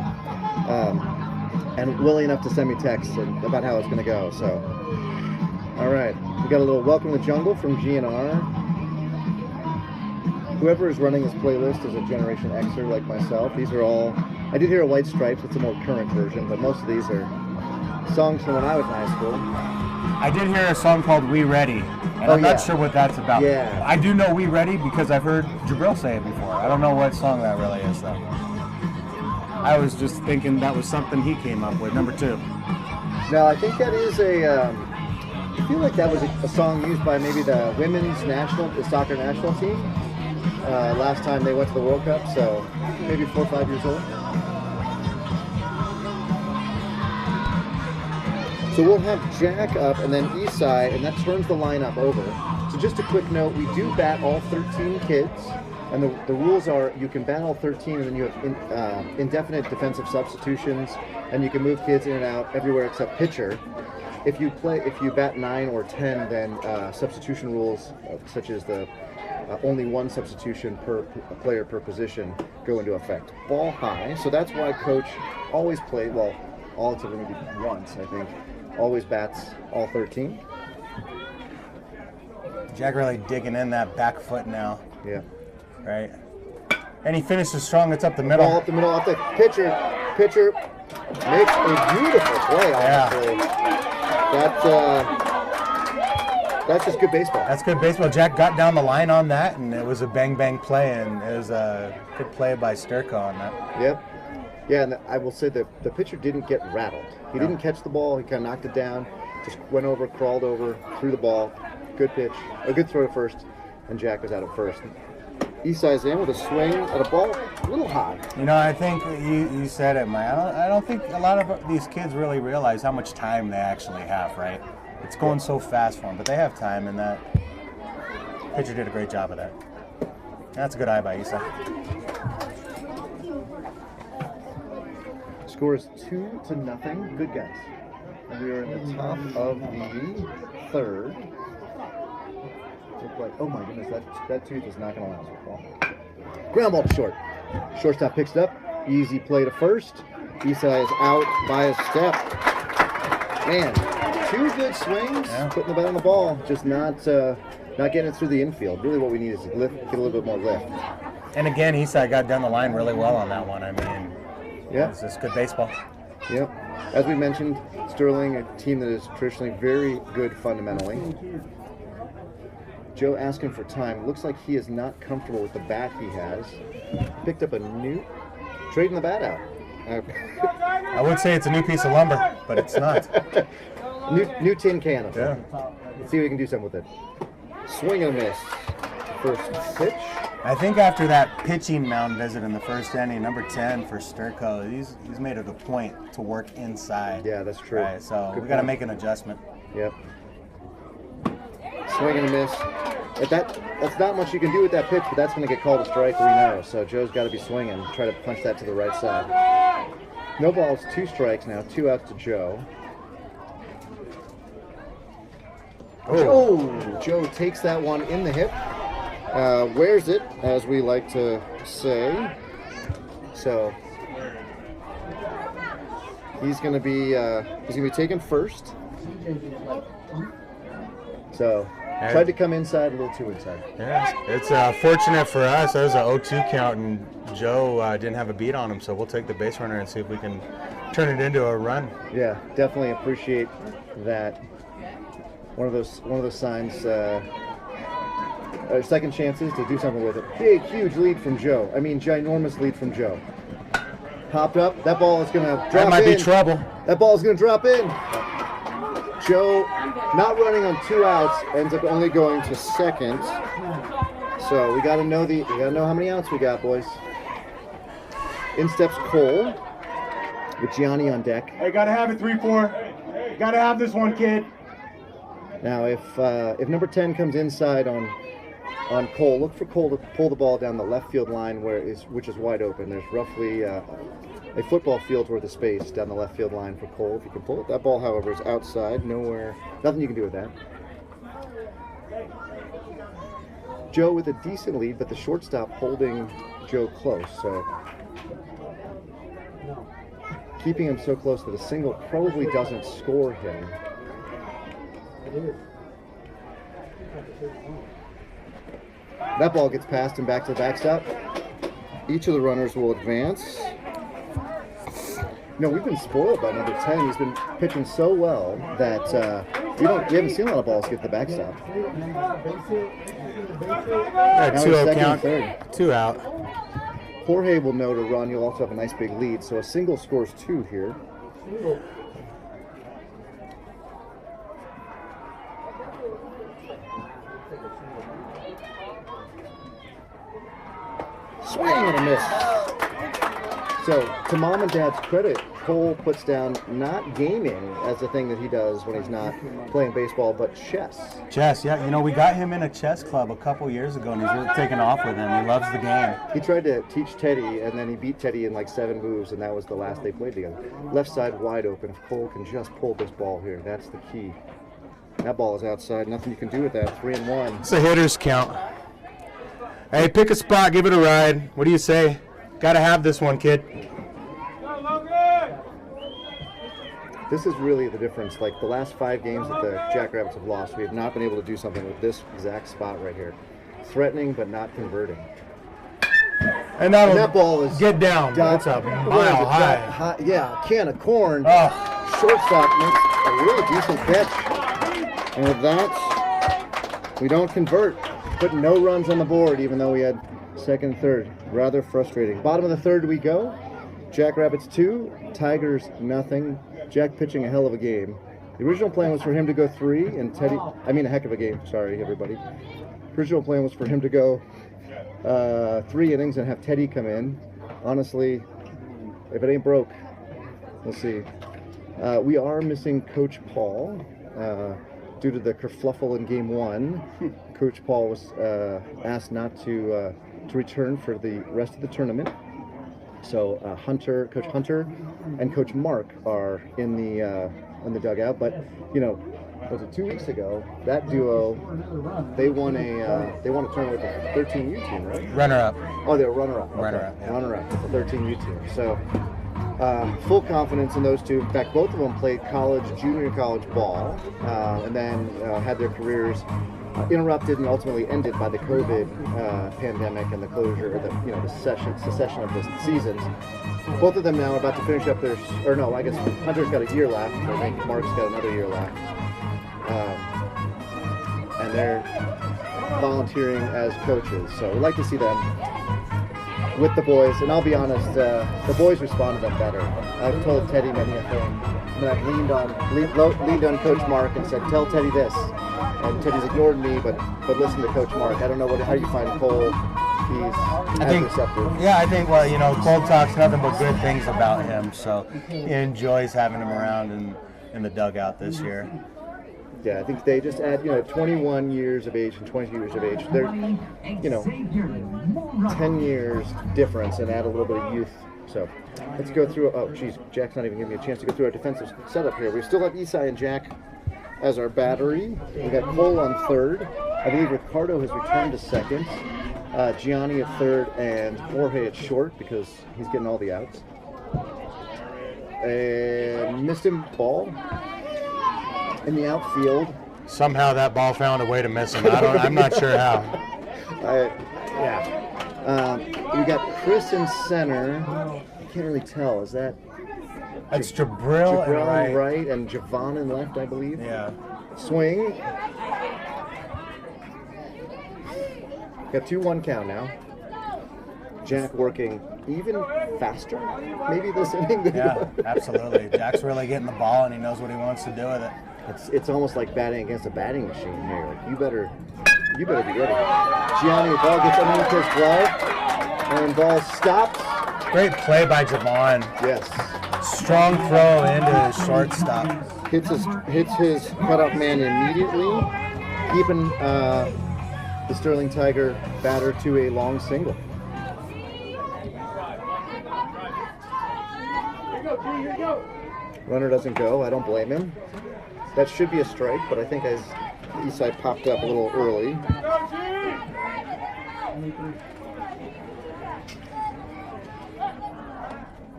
willing enough to send me texts about how it's going to go. So, all right, we got a little Welcome to the Jungle from GNR. Whoever is running this playlist is a Generation Xer like myself. These are all. I did hear a White Stripes. It's a more current version, but most of these are songs from when I was in high school. I did hear a song called We Ready, and I'm not sure what that's about. Yeah. I do know We Ready because I've heard Jabril say it before. I don't know what song that really is, though. I was just thinking that was something he came up with, number 2. No, I think that is I feel like that was a song used by maybe the women's soccer national team last time they went to the World Cup, so maybe 4 or 5 years old. So we'll have Jack up and then Eastside, and that turns the lineup over. So just a quick note, we do bat all 13 kids, and the rules are you can bat all 13 and then you have indefinite defensive substitutions, and you can move kids in and out everywhere except pitcher. If you bat 9 or 10, then substitution rules such as the only 1 substitution per player per position go into effect. Ball high, so that's why coach always played, well, all except maybe once, I think, always bats all 13. Jack really digging in that back foot now. Yeah. Right. And he finishes strong. It's up the middle. Ball up the middle, up the pitcher makes a beautiful play, honestly. That's that's just good baseball. That's good baseball. Jack got down the line on that, and it was a bang play, and it was a good play by Sterl on that. Yep. Yeah, and I will say that the pitcher didn't get rattled. He didn't catch the ball. He kind of knocked it down, just went over, crawled over, threw the ball. Good pitch, a good throw to first, and Jack was out at first. Esai's in with a swing at a ball a little high. You know, I think you said it, Mike. I don't think a lot of these kids really realize how much time they actually have, right? It's going so fast for them, but they have time, and that pitcher did a great job of that. That's a good eye by Esai. Score is 2-0. Good guys. And we are at the top of the third. Look like, oh my goodness, that tooth is not going to last football. Ground ball to short. Shortstop picks it up. Easy play to first. Esai is out by a step. Man, 2 good swings. Yeah. Putting the bat on the ball, just not getting it through the infield. Really, what we need is to lift, get a little bit more lift. And again, Esai got down the line really well on that one. I mean, Yeah. it's just good baseball. Yep. As we mentioned, Sterling, a team that is traditionally very good fundamentally. Joe asking for time. Looks like he is not comfortable with the bat he has. Picked up a new, trading the bat out. I would say it's a new piece of lumber, but it's not. New tin can of it. Yeah. Let's see if we can do something with it. Swing and a miss. First pitch. I think after that pitching mound visit in the first inning, number 10 for Sterl, he's made it a point to work inside. Yeah, that's true. Right, so Good we got to point. make an adjustment. Yep. Swing and a miss. That's not much you can do with that pitch, but that's going to get called a strike, we know. So Joe's got to be swinging, try to punch that to the right side. No balls, 2 strikes now, 2 outs to Joe. Oh, Joe takes that one in the hip, wears it, as we like to say. So he's going to be taken first. So tried to come inside, a little too inside. Yeah, it's fortunate for us. That was an 0-2 count, and Joe didn't have a beat on him, so we'll take the base runner and see if we can turn it into a run. Yeah, definitely appreciate that. One of those signs. Second chances to do something with it. Big, huge lead from Joe. I mean, ginormous lead from Joe. Popped up. That ball is going to drop in. That might be trouble. That ball is going to drop in. Joe, not running on 2 outs, ends up only going to second. So we got to know how many outs we got, boys. In steps Cole with Gianni on deck. Hey, gotta have it, 3-4. Gotta have this one, kid. Now, if number 10 comes inside on Cole, look for Cole to pull the ball down the left field line which is wide open. There's roughly a football field's worth of space down the left field line for Cole if you can pull it. That ball, however, is outside. Nothing you can do with that. Joe with a decent lead, but the shortstop holding Joe close. So keeping him so close that a single probably doesn't score him. That ball gets passed and back to the backstop. Each of the runners will advance. We've been spoiled by number 10. He's been pitching so well that we haven't seen a lot of balls get to the backstop. Yeah, Now 2-0 it's second count, and third. 2 out. Jorge will know to run. You'll also have a nice big lead. So a single scores 2 here. Swing and a miss. So, to mom and dad's credit, Cole puts down not gaming as the thing that he does when he's not playing baseball, but chess. Chess, yeah. We got him in a chess club a couple years ago, and he's really taken off with him. He loves the game. He tried to teach Teddy, and then he beat Teddy in like 7 moves, and that was the last they played together. Left side wide open. If Cole can just pull this ball here, that's the key. That ball is outside. Nothing you can do with that. 3-1. It's a hitter's count. Hey, pick a spot, give it a ride. What do you say? Gotta have this one, kid. This is really the difference. Like the last 5 games that the Jackrabbits have lost, we have not been able to do something with this exact spot right here. Threatening, but not converting. And that ball is get down. That's a mile high. Yeah, can of corn. Oh. Shortstop makes a really decent catch. And with that, We don't convert. Put no runs on the board, even though we had second and third. Rather frustrating. Bottom of the third we go. Jackrabbits 2, Tigers nothing. Jack pitching a hell of a game. The original plan was for him to go 3 and Teddy. I mean, a heck of a game. Sorry, everybody. Original plan was for him to go 3 innings and have Teddy come in. Honestly, if it ain't broke, we'll see. We are missing Coach Paul due to the kerfluffle in Game 1. Coach Paul was asked not to return for the rest of the tournament. So Coach Hunter, and Coach Mark are in the dugout. But was it 2 weeks ago? That duo, they won a tournament with the 13U team, right? Runner-up. Oh, they were runner-up. Okay. Runner-up. Yeah. Runner-up, the 13U team. So full confidence in those two. In fact, both of them played junior college ball, and then had their careers interrupted and ultimately ended by the COVID pandemic and the closure, the secession of the seasons. Both of them now are about to finish up I guess Hunter's got a year left. I think Mark's got another year left. And they're volunteering as coaches. So we'd like to see them with the boys. And I'll be honest, the boys respond to them better. I've told Teddy many a thing. And I've leaned on Coach Mark and said, tell Teddy this. And Teddy's ignored me, but listen to Coach Mark. I don't know how you find Cole. He's receptive. Yeah, I think, Cole talks nothing but good things about him, so he enjoys having him around in the dugout this year. Yeah, I think they just add, 21 years of age and 22 years of age. They're, 10 years difference and add a little bit of youth. So let's go through. Oh, geez, Jack's not even giving me a chance to go through our defensive setup here. We still have Isai and Jack as our battery. We got Cole on third. I believe Ricardo has returned to second. Gianni at third and Jorge at short because he's getting all the outs. And missed him ball in the outfield. Somehow that ball found a way to miss him. I'm not sure how. We got Chris in center. I can't really tell. Is that? That's Jabril in right and Javon in left, I believe. Yeah. Swing. Got 2-1 count now. Jack working even faster, maybe this inning. Yeah, absolutely. Jack's really getting the ball and he knows what he wants to do with it. It's almost like batting against a batting machine here. Like you better be ready. Gianni, the ball gets underneath his glove, and ball stops. Great play by Javon. Yes. Strong throw into his shortstop. Hits his cutoff man immediately, keeping the Sterling Tiger batter to a long single. Here you go. Runner doesn't go. I don't blame him. That should be a strike, but I think as Eastside popped up a little early.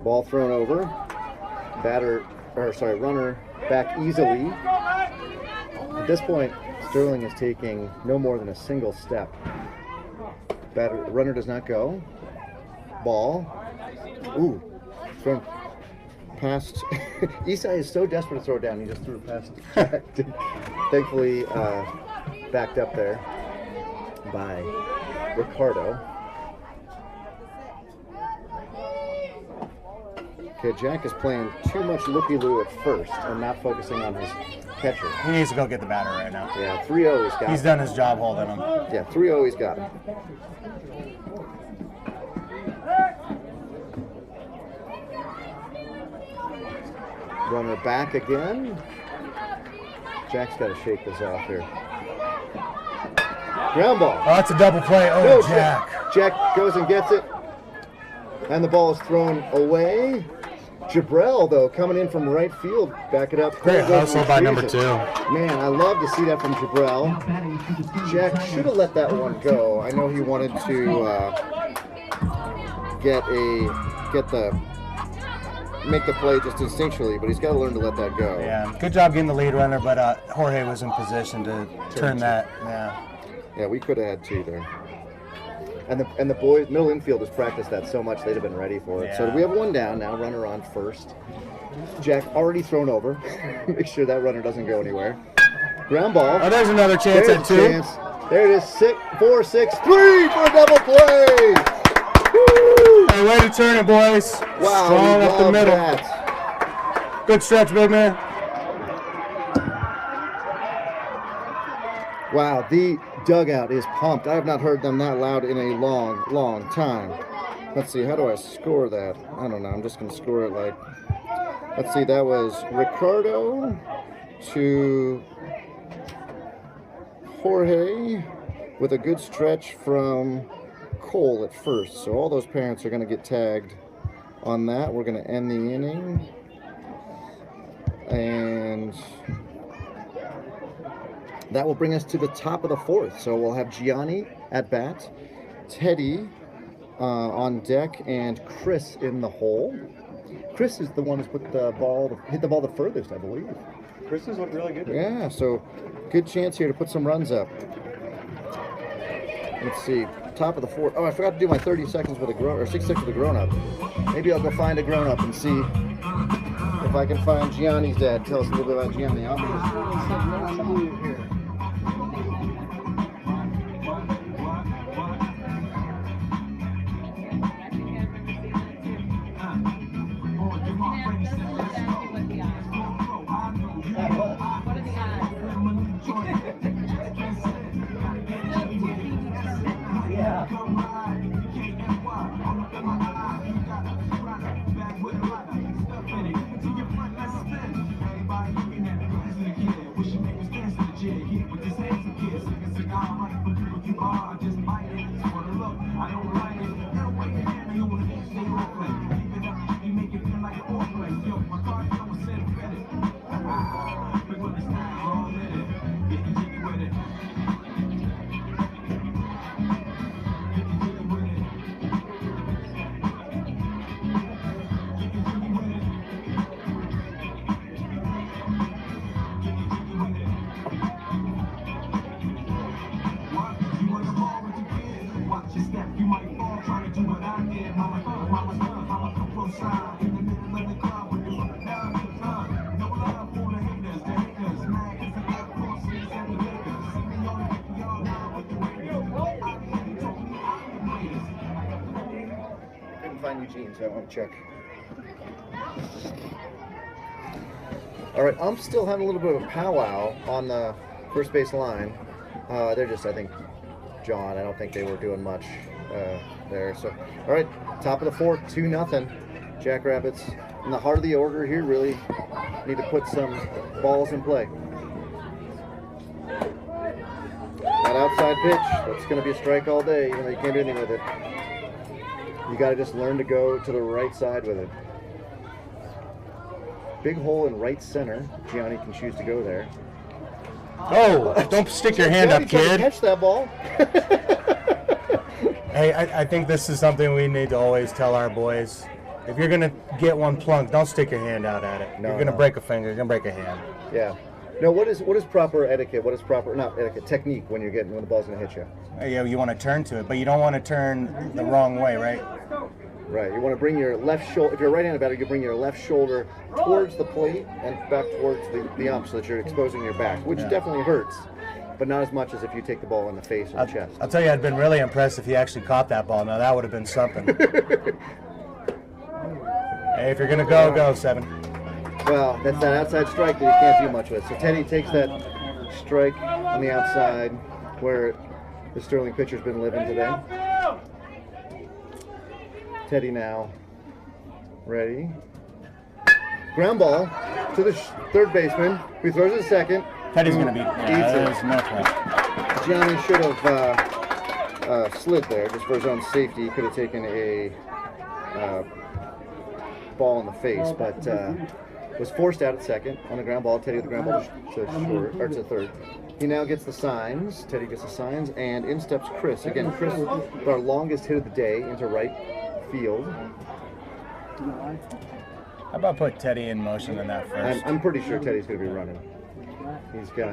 Ball thrown over. Runner back easily. At this point, Sterling is taking no more than a single step. Runner does not go. Ball. Ooh. Thrown past. Isai is so desperate to throw it down, he just threw it past Jack. Thankfully, backed up there by Ricardo. Okay, Jack is playing too much looky-loo at first and not focusing on his catcher. He needs to go get the batter right now. Yeah, 3-0 he's got. He's done his job holding him. Yeah, 3-0 he's got him. Runner back again. Jack's got to shake this off here. Ground ball. Oh, that's a double play. Oh, no, Jack. Jack goes and gets it. And the ball is thrown away. Jabril, though, coming in from right field. Back it up. Great hustle by number 2. Man, I love to see that from Jabril. Jack should have let that one go. I know he wanted to make the play just instinctually, but he's got to learn to let that go. Yeah, good job getting the lead runner, but Jorge was in position to turn that. Yeah, we could have had 2 there. And the boys, middle infield has practiced that so much they'd have been ready for it. Yeah. So we have 1 down now, runner on first. Jack already thrown over. Make sure that runner doesn't go anywhere. Ground ball. Oh, there's another chance at 2. There it is, 4-6-3 for a double play. Woo! Hey, way to turn it, boys. Wow, Strong we up the love middle. that. Good stretch, big man. Wow, the dugout is pumped. I have not heard them that loud in a long, long time. Let's see, how do I score that? I don't know, I'm just going to score it like, let's see, that was Ricardo to Jorge with a good stretch from Cole at first. So all those parents are going to get tagged on that. We're going to end the inning. And that will bring us to the top of the fourth. So we'll have Gianni at bat, Teddy on deck, and Chris in the hole. Chris is the one who's hit the ball the furthest, I believe. Chris has looked really good. Yeah, so good chance here to put some runs up. Let's see, top of the fourth. Oh, I forgot to do my 30 seconds with a grown, or 6 seconds with a grown-up. Maybe I'll go find a grown-up and see if I can find Gianni's dad. Tell us a little bit about Gianni. Find Eugene, so I want to check. All right, I'm still having a little bit of a powwow on the first base line. They're just, I think, John. I don't think they were doing much there. So, all right, top of the fourth, 2-0. Jackrabbits in the heart of the order here. Really need to put some balls in play. That outside pitch, that's going to be a strike all day. You can't do anything with it. You got to just learn to go to the right side with it. Big hole in right center. Gianni can choose to go there. Oh, don't stick your hand up, kid. Catch that ball. Hey, I think this is something we need to always tell our boys. If you're going to get one plunked, don't stick your hand out at it. No, you're going to break a finger. You're going to break a hand. Yeah. No, what is proper etiquette? What is proper, not etiquette, technique when the ball's going to hit you? Yeah, you want to turn to it, but you don't want to turn the wrong way, right? Right. You want to bring your left shoulder, if you're a right-handed batter, you bring your left shoulder towards the plate and back towards the ump so that you're exposing your back, which definitely hurts, but not as much as if you take the ball in the face or the chest. I'll tell you, I'd been really impressed if he actually caught that ball. Now, that would have been something. Hey, if you're going to go, go, 7. Well, that's that outside strike that you can't do much with. So Teddy takes that strike on the outside where the Sterling pitcher's been living today. Teddy now ready. Ground ball to the third baseman, who throws it to second. Teddy's going to be There's no point. Gianni should have slid there just for his own safety. He could have taken a ball in the face, but was forced out at second on the ground ball. Teddy with the ground ball to third. He now gets the signs. Teddy gets the signs, and in steps Chris. Again, Chris, our longest hit of the day into right field. How about put Teddy in motion in that first? I'm pretty sure Teddy's going to be running. He's got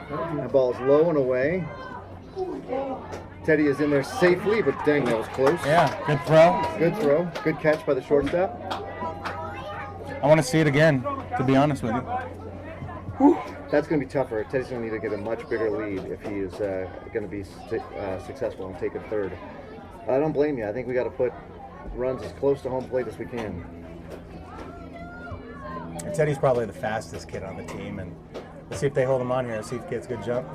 that ball is low and away. Teddy is in there safely, but dang, that was close. Yeah, good throw. Good throw. Good catch by the shortstop. I want to see it again, to be honest with you. Whew. That's going to be tougher. Teddy's going to need to get a much bigger lead if he is going to be successful and take a third. I don't blame you. I think we got to put runs as close to home plate as we can. And Teddy's probably the fastest kid on the team, and let's see if they hold him on here. See if he gets a good jump.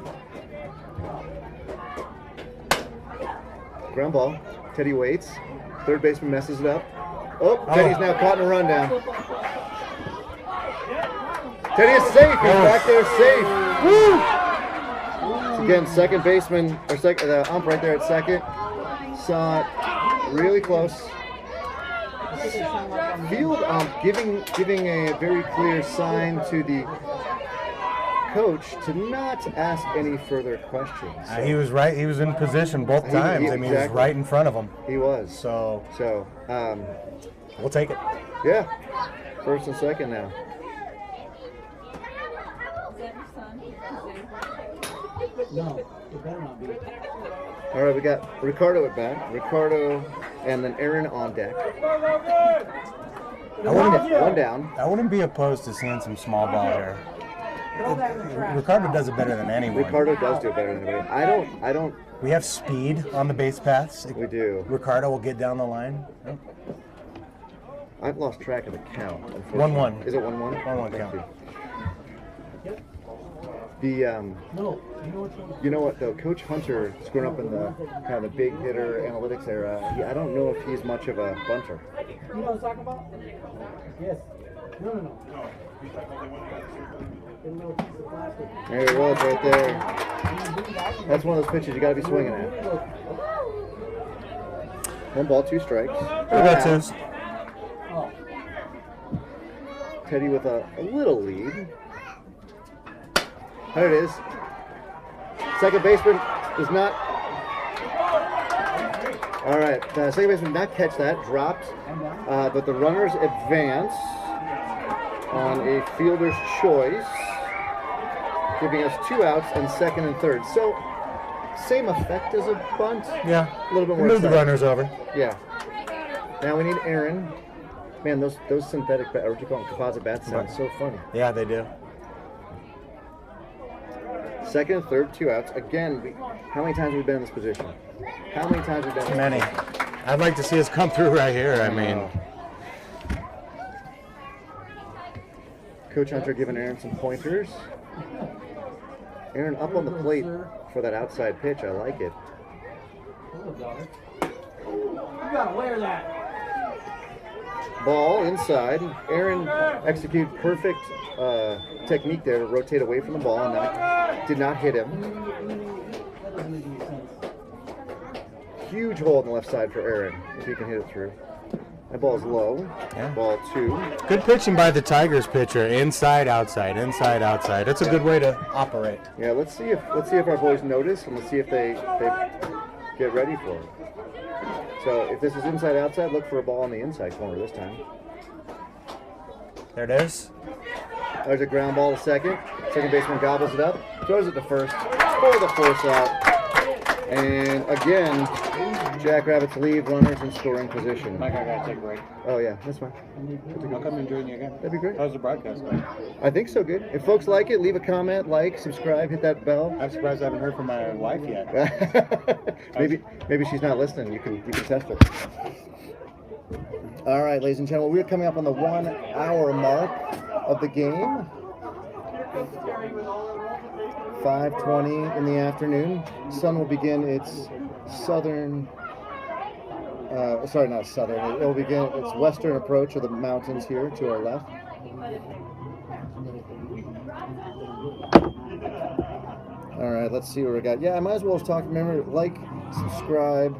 Ground ball. Teddy waits. Third baseman messes it up. Oh, Teddy's now caught in a rundown. Teddy is safe. He's back there safe. Woo! So again, second baseman, or the ump right there at second. Saw it really close. Field ump giving a very clear sign to the coach to not ask any further questions. He was right. He was in position both times. He was right in front of him. He was. So we'll take it. Yeah. First and second now. No, it better not be. All right, we got Ricardo at bat. Ricardo and then Aaron on deck. One down. I wouldn't be opposed to seeing some small ball here. Ricardo does it better than anyone. Ricardo does do it better than anybody. I don't. We have speed on the base paths. We do. Ricardo will get down the line. Yep. I've lost track of the count. 1-1. Is it 1-1? 1-1 count. You know what though? Coach Hunter has grown up in the kind of the big hitter analytics era. I don't know if he's much of a bunter. You know what I'm talking about? Yes. No. There he was right there. That's one of those pitches you got to be swinging at. 1 ball, 2 strikes. We got twos. Teddy with a little lead. There it is. Second baseman does not. All right, the second baseman did not catch that. Dropped, but the runners advance on a fielder's choice, giving us 2 outs and second and third. So, same effect as a bunt. Yeah. A little bit more. Move the runners over. Yeah. Now we need Aaron. Man, those synthetic, or what you call them, composite bats sound so funny. Yeah, they do. Second and third, 2 outs. Again, how many times have we been in this position? How many times have we been in this position? I'd like to see us come through right here. I mean. Coach Hunter giving Aaron some pointers. Aaron up on the plate for that outside pitch. I like it. You gotta wear that. Ball inside. Aaron executed perfect technique there to rotate away from the ball, and that did not hit him. That doesn't make any sense. Huge hole on the left side for Aaron, if he can hit it through. That ball's low. Yeah. Ball 2. Good pitching by the Tigers pitcher. Inside, outside, inside, outside. That's a good way to operate. Yeah, let's see if our boys notice, and let's see if they get ready for it. So if this is inside outside, look for a ball on the inside corner this time. There it is. There's a ground ball to second. Second baseman gobbles it up, throws it to first for the force out. And again, Jackrabbits leave runners in scoring position. Mike, I gotta take a break. Oh yeah, that's fine. I'll come and join you again. That'd be great. How's the broadcast going? I think so good. If folks like it, leave a comment, like, subscribe, hit that bell. I'm surprised I haven't heard from my wife yet. maybe she's not listening. You can test her. All right, ladies and gentlemen, we're coming up on the 1 hour mark of the game. 5:20 in the afternoon. Sun will begin its southern. Sorry, not southern. It will begin its western approach of the mountains here to our left. All right, let's see what we got. Yeah, I might as well talk. Remember, like, subscribe,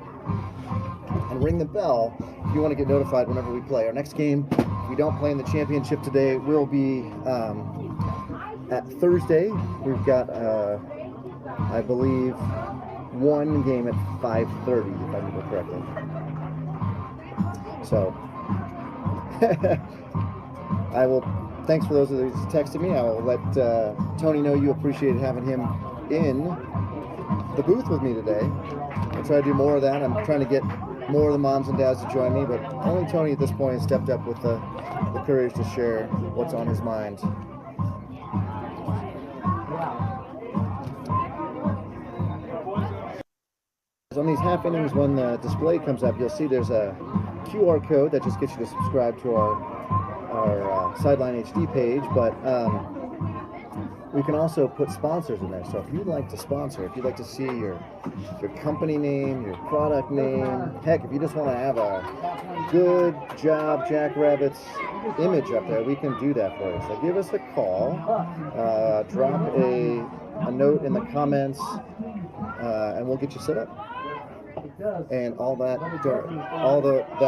and ring the bell if you want to get notified whenever we play. Our next game, if we don't play in the championship today, will be at Thursday. We've got, I believe, one game at 5:30, if I remember correctly. So, I will. Thanks for those of you who texted me. I will let Tony know you appreciated having him in the booth with me today. I'll try to do more of that. I'm trying to get more of the moms and dads to join me, but only Tony at this point has stepped up with the courage to share what's on his mind. on these half innings, when the display comes up, you'll see there's a QR code that just gets you to subscribe to our Sideline HD page, but we can also put sponsors in there. So if you'd like to sponsor, if you'd like to see your company name, your product name, heck, if you just want to have a good job Jackrabbits image up there, we can do that for you. So give us a call, drop a note in the comments, and we'll get you set up. And all that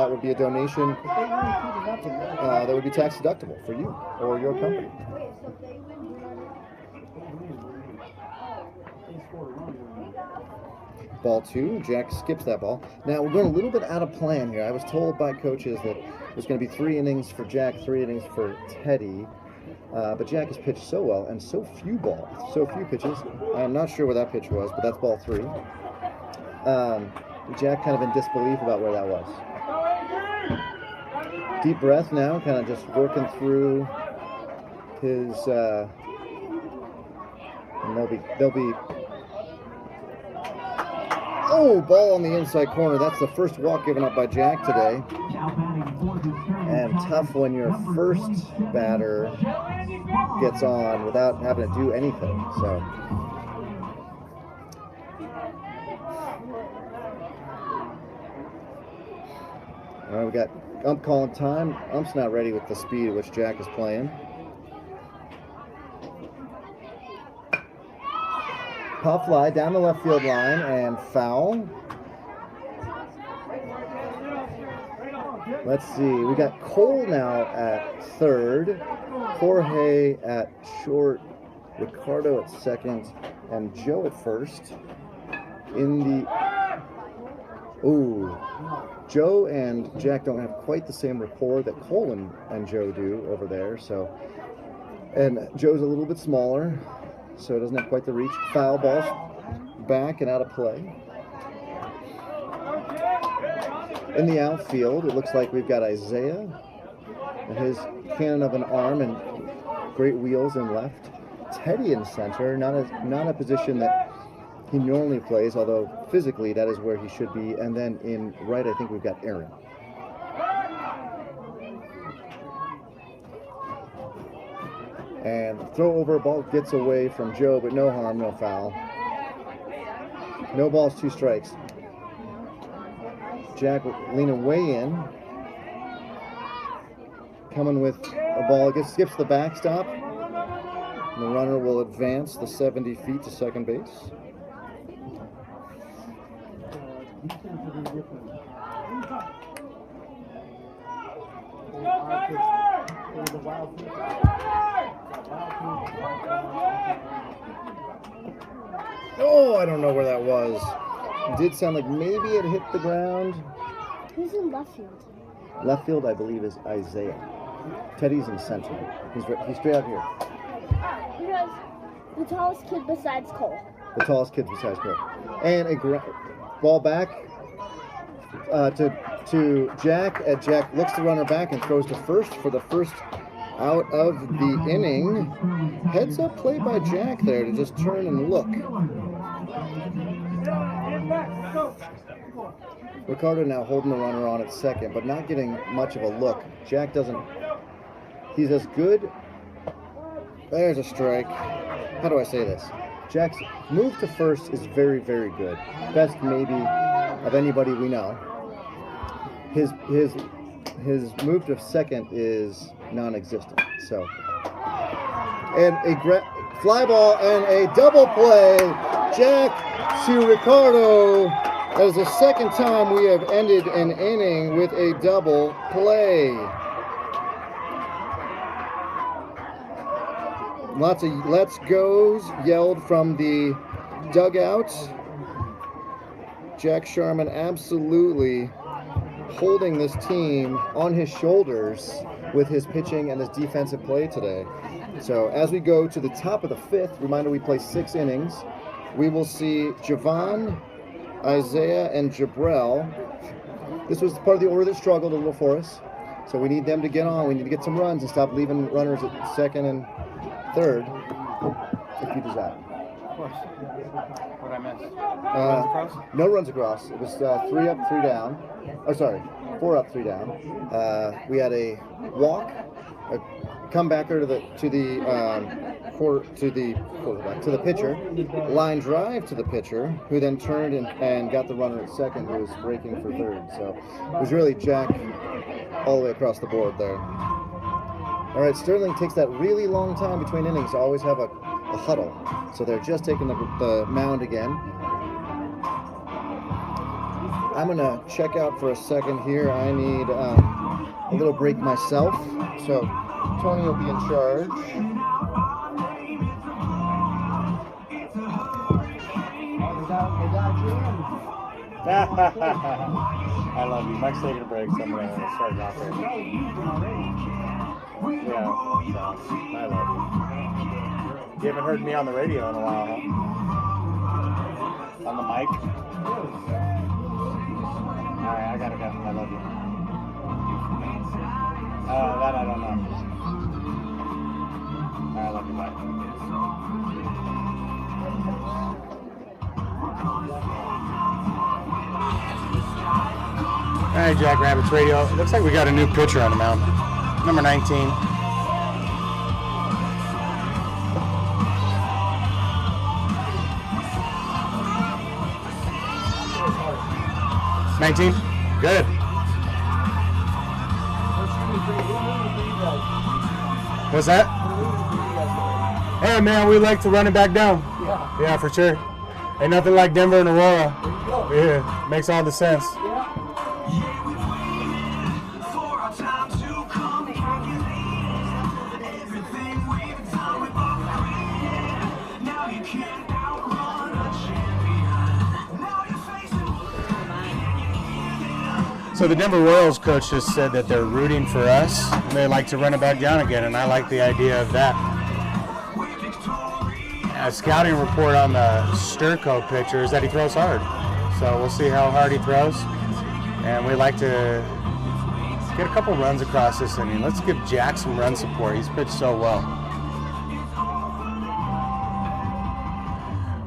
would be a donation that would be tax deductible for you or your company. Ball 2, Jack skips that ball. Now we're going a little bit out of plan here. I was told by coaches that there's going to be 3 innings for Jack, 3 innings for Teddy. But Jack has pitched so well and so few pitches. I'm not sure where that pitch was, but that's ball 3. Jack kind of in disbelief about where that was. Deep breath now, kind of just working through his, and they'll be, oh, ball on the inside corner. That's the first walk given up by Jack today. And tough when your first batter gets on without having to do anything, so. All right, we got ump calling time. Ump's not ready with the speed at which Jack is playing. Pop fly down the left field line and foul. Let's see. We got Cole now at third, Jorge at short, Ricardo at second, and Joe at first. Joe and Jack don't have quite the same rapport that Cole and Joe do over there. So, and Joe's a little bit smaller, so it doesn't have quite the reach. Foul ball back and out of play. In the outfield, it looks like we've got Isaiah and his cannon of an arm and great wheels in left. Teddy in center, not a position that he normally plays, although physically that is where he should be. And then in right, I think we've got Aaron. And throw over, ball gets away from Joe, but no harm, no foul. No balls, 2 strikes. Jack leaning way in. Coming with a ball, skips the backstop. And the runner will advance the 70 feet to second base. Oh, I don't know where that was. It did sound like maybe it hit the ground. Who's in left field? Left field, I believe, is Isaiah. Teddy's in center. He's straight out here. Because the tallest kid besides Cole. The tallest kid besides Cole. And a ball back to Jack. Jack looks the runner back and throws to first for the first out of the inning. Heads up play by Jack there to just turn and look. Ricardo now holding the runner on at second, but not getting much of a look. Jack doesn't. He's as good. There's a strike. How do I say this? Jack's move to first is very, very good. Best maybe of anybody we know. His move to second is non-existent. So, and a fly ball and a double play. Jack to Ricardo. That is the second time we have ended an inning with a double play. Lots of let's goes yelled from the dugout. Jack Sharman absolutely holding this team on his shoulders with his pitching and his defensive play today. So as we go to the top of the 5th, reminder we play 6 innings. We will see Javon, Isaiah, and Jabrell. This was part of the order that struggled a little for us. So we need them to get on. We need to get some runs and stop leaving runners at second and third if you desire. course. What I missed? Runs across? No runs across. It was 3 up, 3 down. Oh, sorry, 4 up, 3 down. We had a walk, a comebacker to the pitcher, line drive to the pitcher, who then turned and got the runner at second, who was breaking for third. So it was really Jack all the way across the board there. All right, Sterling takes that really long time between innings to always have a huddle. So they're just taking the mound again. I'm going to check out for a second here. I need a little break myself. So Tony will be in charge. I love you. Mike's taking a break, so I'm going to start it off there. Yeah, so I love you. You haven't heard me on the radio in a while, huh? On the mic? Alright, I gotta go. I love you. That I don't know. Alright, I love you. Bye. All right, Jackrabbits Radio. It looks like we got a new pitcher on the mound. Number 19. Good. What's that? Hey, man, we like to run it back down. Yeah, for sure. Ain't nothing like Denver and Aurora. Yeah, makes all the sense. So the Denver Royals coach just said that they're rooting for us. And they like to run it back down again, and I like the idea of that. A scouting report on the Sterl pitcher is that he throws hard. So we'll see how hard he throws. And we like to get a couple runs across this inning. Let's give Jack some run support. He's pitched so well.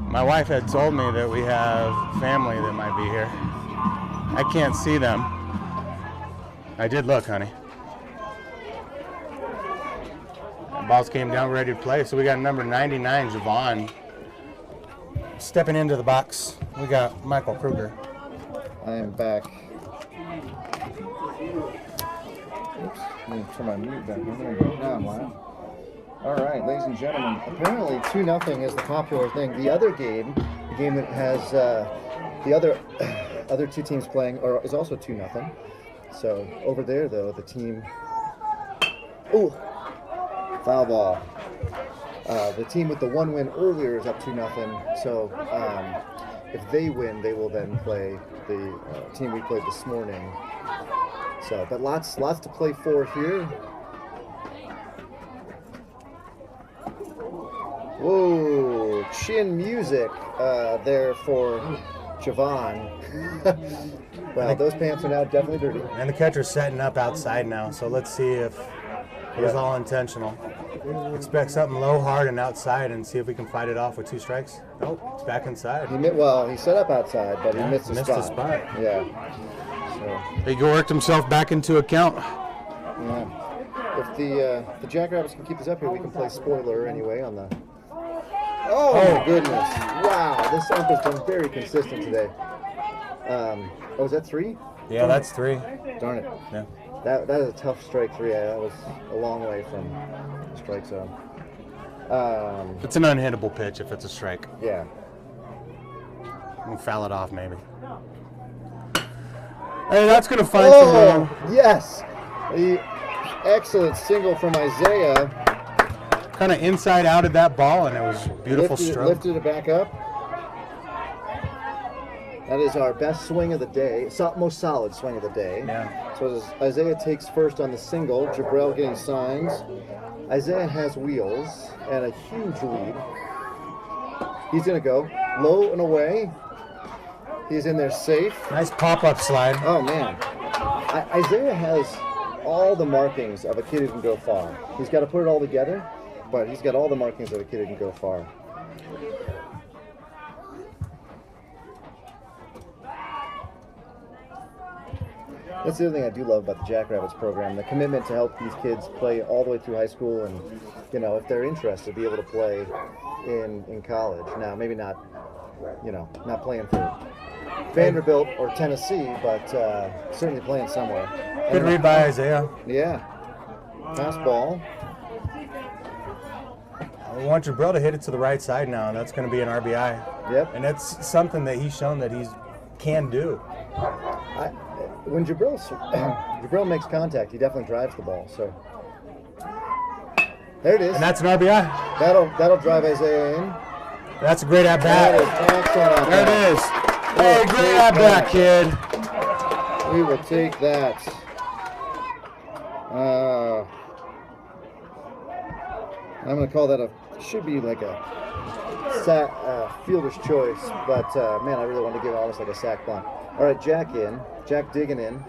My wife had told me that we have family that might be here. I can't see them. I did look, honey. The balls came down ready to play, so we got number 99, Javon, stepping into the box. We got Michael Kruger. I am back. Oops, let me turn my mute back. I'm going to go down. Wow. All right, ladies and gentlemen, apparently 2-0 is the popular thing. The other game, the game that has the other two teams playing, is also 2-0. So over there, though, the team. Ooh, foul ball. The team with the one win earlier is up 2-0. So if they win, they will then play the team we played this morning. So, but lots to play for here. Whoa, chin music there for Javon. Well, those pants are now definitely dirty. And the catcher's setting up outside now, so let's see if it was all intentional. Expect something low, hard, and outside, and see if we can fight it off with 2 strikes. Nope, it's back inside. He set up outside, but he missed the spot. Yeah. So. He worked himself back into a count. Yeah. If the Jackrabbits can keep this up here, we can play spoiler anyway on the. Oh my goodness! Wow, this ump has been very consistent today. Is that 3? Yeah, that's 3. Darn it. Yeah. That is a tough strike 3. That was a long way from the strike zone. It's an unhittable pitch if it's a strike. Yeah. We'll foul it off maybe. Hey, that's going to find some room. Yes! The excellent single from Isaiah. Kind of inside out of that ball, and it was beautiful stroke. Lifted it back up. That is our best swing of the day, most solid swing of the day. Yeah. So as Isaiah takes first on the single, Jabril getting signs. Isaiah has wheels and a huge lead. He's going to go low and away. He's in there safe. Nice pop-up slide. Oh, man. Isaiah has all the markings of a kid who can go far. He's got to put it all together, but he's got all the markings of a kid who can go far. That's the other thing I do love about the Jackrabbits program, the commitment to help these kids play all the way through high school and, if they're interested, be able to play in college. Now, maybe not, not playing for Vanderbilt or Tennessee, but certainly playing somewhere. Good read by Isaiah. Yeah. Pass ball. We want Jabril to hit it to the right side now, and that's going to be an RBI. Yep. And that's something that he's shown that he can do. When Jabril makes contact, he definitely drives the ball. So there it is. And that's an RBI. That'll drive Isaiah in. That's a great at That bat. is excellent. There it is. Hey, great at bat, kid. We will take that. I'm going to call that should be like a fielder's choice, but man, I really want to give it almost like a sack bunt. All right, Jack in. Jack digging in.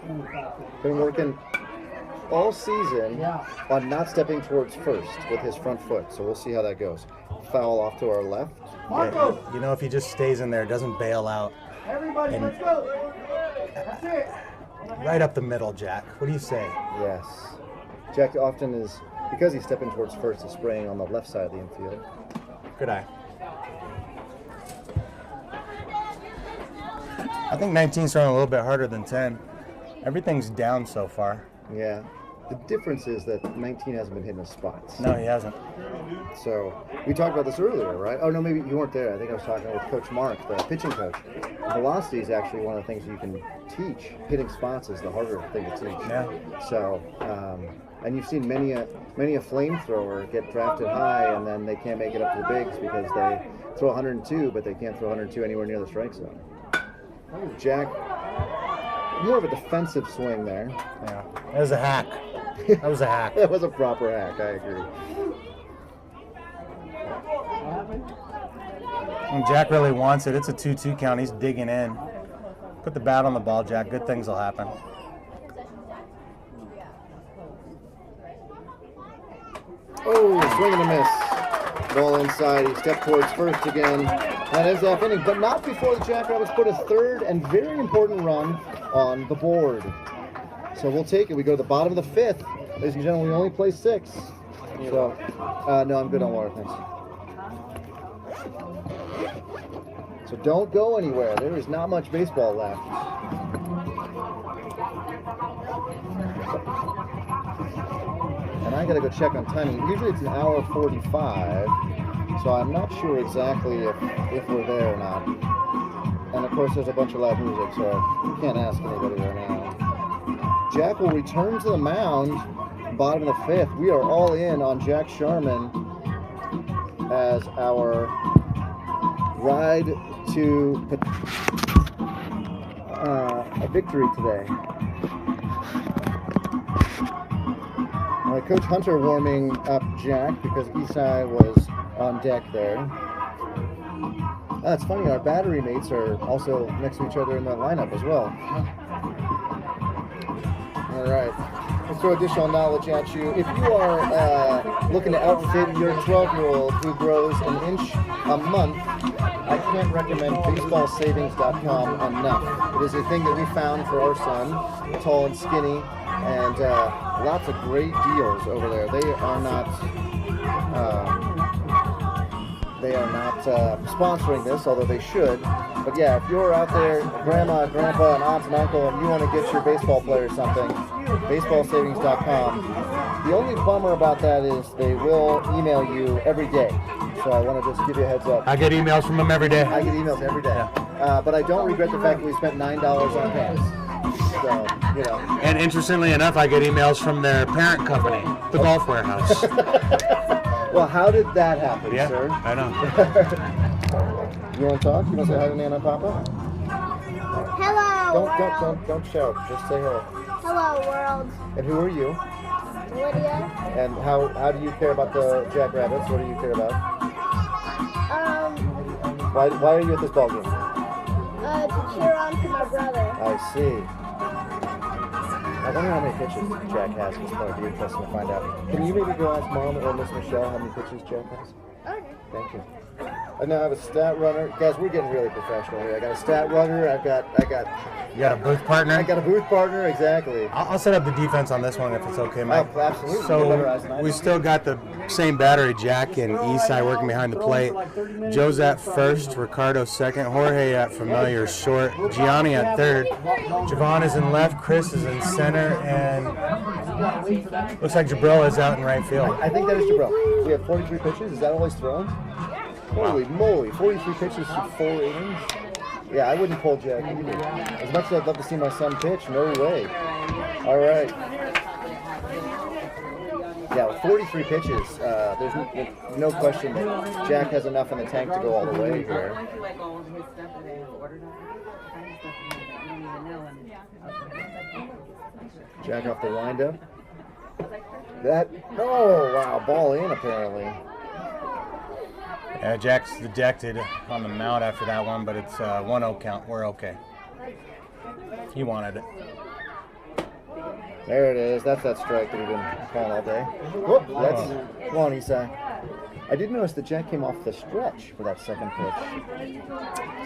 Been working all season on not stepping towards first with his front foot, so we'll see how that goes. Foul off to our left. Yeah, if he just stays in there, doesn't bail out. Everybody, let's go. That's it. Right up the middle, Jack. What do you say? Yes. Jack often is, because he's stepping towards first, is spraying on the left side of the infield. Good eye. I think 19's throwing a little bit harder than 10. Everything's down so far. Yeah. The difference is that 19 hasn't been hitting his spots. No, he hasn't. So we talked about this earlier, right? Oh, no, maybe you weren't there. I think I was talking with Coach Mark, the pitching coach. Velocity is actually one of the things you can teach. Hitting spots is the harder thing to teach. Yeah. So, and you've seen many a flamethrower get drafted high, and then they can't make it up to the bigs because they throw 102, but they can't throw 102 anywhere near the strike zone. Jack, more of a defensive swing there. Yeah. That was a hack. That was a hack. That was a proper hack, I agree. When Jack really wants it, it's a 2-2 count. He's digging in. Put the bat on the ball, Jack. Good things will happen. Oh, swing and a miss. Ball inside. He stepped towards first again. That ends that inning, but not before the Jackrabbits put a third and very important run on the board. So we'll take it. We go to the bottom of the fifth. Ladies and gentlemen, we only play 6. So, no, I'm good on water, thanks. So don't go anywhere. There is not much baseball left. And I gotta go check on timing. Usually it's an hour 45, so I'm not sure exactly if we're there or not. And of course there's a bunch of loud music, so you can't ask anybody right now. Jack will return to the mound, bottom of the 5th. We are all in on Jack Sharman as our ride to a victory today. All right, Coach Hunter warming up Jack because Isai was on deck there. It's funny, our battery mates are also next to each other in that lineup as well. All right, let's throw additional knowledge at you. If you are looking to outfit your 12-year-old who grows an inch a month, I can't recommend baseballsavings.com enough. It is a thing that we found for our son, tall and skinny, and lots of great deals over there. They are not sponsoring this, although they should. But yeah, if you're out there, grandma, grandpa, and aunt and uncle, and you want to get your baseball player something, baseballsavings.com. The only bummer about that is they will email you every day. So I want to just give you a heads up. I get emails from them every day. I get emails every day. But I don't regret the fact that we spent $9 on pants. So, you know. And interestingly enough, I get emails from their parent company, the Golf Warehouse. Well, how did that happen, Yeah, sir? I know. You want to talk? You want to say hi to Nana and Papa? Hello, Don't shout. Just say hello. Hello, world. And who are you? Lydia. And how do you care about the Jackrabbits? What do you care about? Why are you at this ball game? To cheer on for my brother. I see. I wonder how many pitches Jack has. It's going to be interesting to find out. Can you maybe go ask Mom or Miss Michelle how many pitches Jack has? Okay. Thank you. I now have a stat runner. Guys, we're getting really professional here. I got a stat runner. I got You got a booth partner? a booth partner. Exactly. I'll set up the defense on this one if it's okay, Mike. Oh, absolutely. So we still got the same battery, Jack and Esai working behind the plate. Joe's at first, Ricardo second, Jorge at familiar short, Gianni at third, Javon is in left, Chris is in center, and looks like Jabril is out in right field. I think that is Jabril. We have 43 pitches. Is that all he's thrown? Holy moly, 43 pitches for 4 innings? Yeah, I wouldn't pull Jack either. As much as I'd love to see my son pitch, no way. All right. Yeah, with 43 pitches, there's no question that Jack has enough in the tank to go all the way here. Jack off the windup. Oh, wow, ball in apparently. Yeah, Jack's dejected on the mound after that one, but it's 1-0 count. We're okay. He wanted it. There it is. That's that strike that we've been calling all day. Whoop, come on, Esai. I did notice that Jack came off the stretch for that second pitch.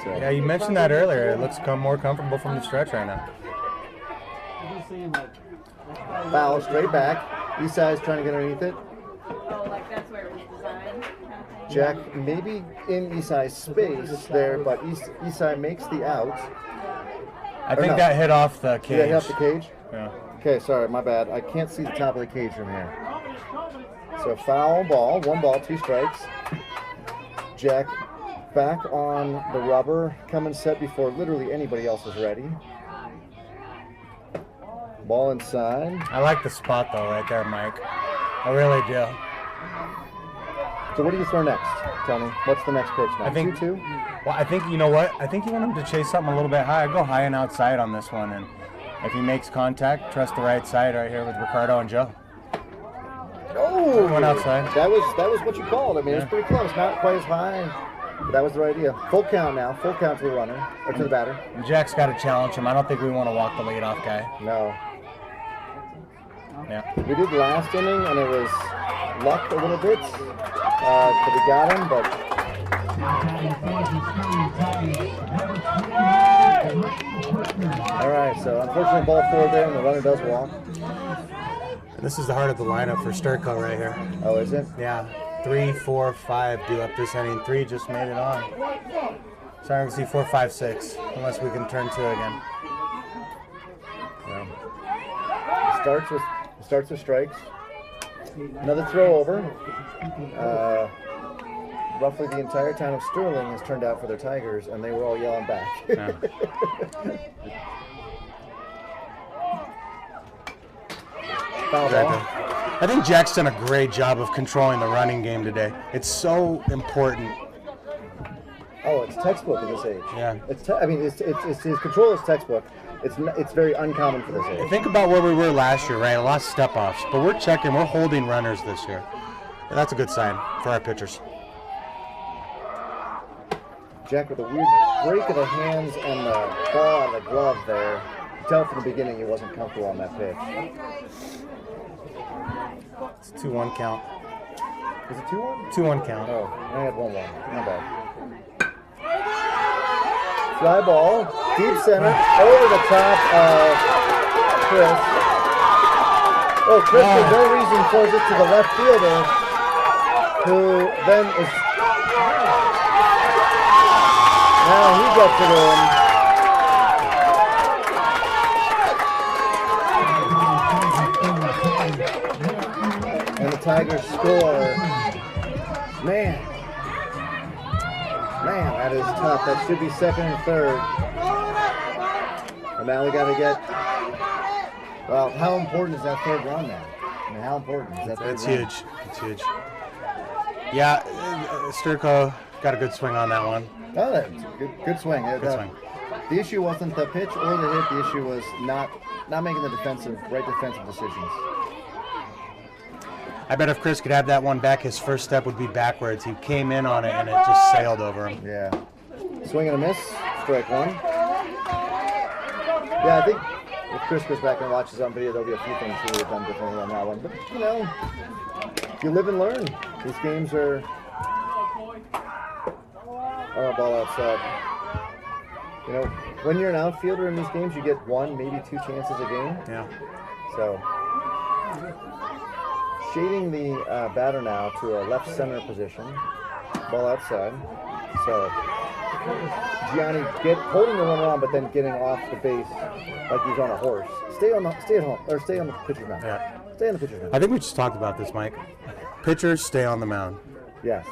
So. Yeah, you mentioned that earlier. It looks more comfortable from the stretch right now. Foul straight back. Esai's trying to get underneath it. Jack maybe in Esai's space there, but Esai makes the out. I think that hit off the cage. Did that hit off the cage? Yeah. Okay, sorry, my bad. I can't see the top of the cage from here. So foul ball, 1 ball, 2 strikes. Jack back on the rubber, coming set before literally anybody else is ready. Ball inside. I like the spot though, right there, Mike. I really do. So what do you throw next? Tell me. What's the next pitch now? I think 2-2? Well, I think you know what? I think you want him to chase something a little bit high. I go high and outside on this one, and if he makes contact, trust the right side right here with Ricardo and Joe. Oh, One outside. That was what you called. I mean, it was pretty close. Not quite as high, but that was the right idea. Full count now. Full count to the runner or to the batter. And Jack's got to challenge him. I don't think we want to walk the leadoff guy. No. Yeah. We did last inning, and it was luck a little bit. But we got him, but. All right, so unfortunately ball 4 there, and the runner does walk. This is the heart of the lineup for Sterl right here. Oh, is it? Yeah. 3, 4, 5 due up this inning. 3 just made it on. Starting to see 4, 5, 6, unless we can turn 2 again. Yeah. Starts with strikes. Another throw over. Roughly the entire town of Sterling has turned out for their Tigers, and they were all yelling back. Yeah. Foul ball. I think Jack's done a great job of controlling the running game today. It's so important. Oh, it's textbook at this age. Yeah. It's his control is textbook. It's very uncommon for this age. Think about where we were last year, right? A lot of step-offs, but we're holding runners this year. And that's a good sign for our pitchers. Jack with a weird break of the hands and the ball out of the glove there. You can tell from the beginning he wasn't comfortable on that pitch. It's a 2-1 count. Is it 2-1? 2-1 count. Oh, I had 1-1. Not bad. Fly ball, deep center, over the top of Chris. Oh, Chris for no reason throws it to the left fielder, who then is... Now he gets it in. And the Tigers score. Man, that is tough. That should be second and third. And now we got to get... Well, how important is that third run now? I mean, how important is that third run? Huge. It's huge. Yeah, Sterl got a good swing on that one. Oh, that's good swing. Good swing. The issue wasn't the pitch or the hit. The issue was not making the right defensive decisions. I bet if Chris could have that one back, his first step would be backwards. He came in on it, and it just sailed over him. Yeah. Swing and a miss. Strike 1. Yeah, I think if Chris goes back and watches on video, there'll be a few things he would have done differently on that one. But, you live and learn. These games are or a ball outside. You know, when you're an outfielder in these games, you get 1, maybe 2 chances a game. Yeah. So, shading the batter now to a left center position. Ball outside. So, Gianni holding the runner on, but then getting off the base like he's on a horse. Stay at home, or stay on the pitcher's mound. Yeah. Stay on the pitcher's mound. I think we just talked about this, Mike. Pitchers stay on the mound. Yes.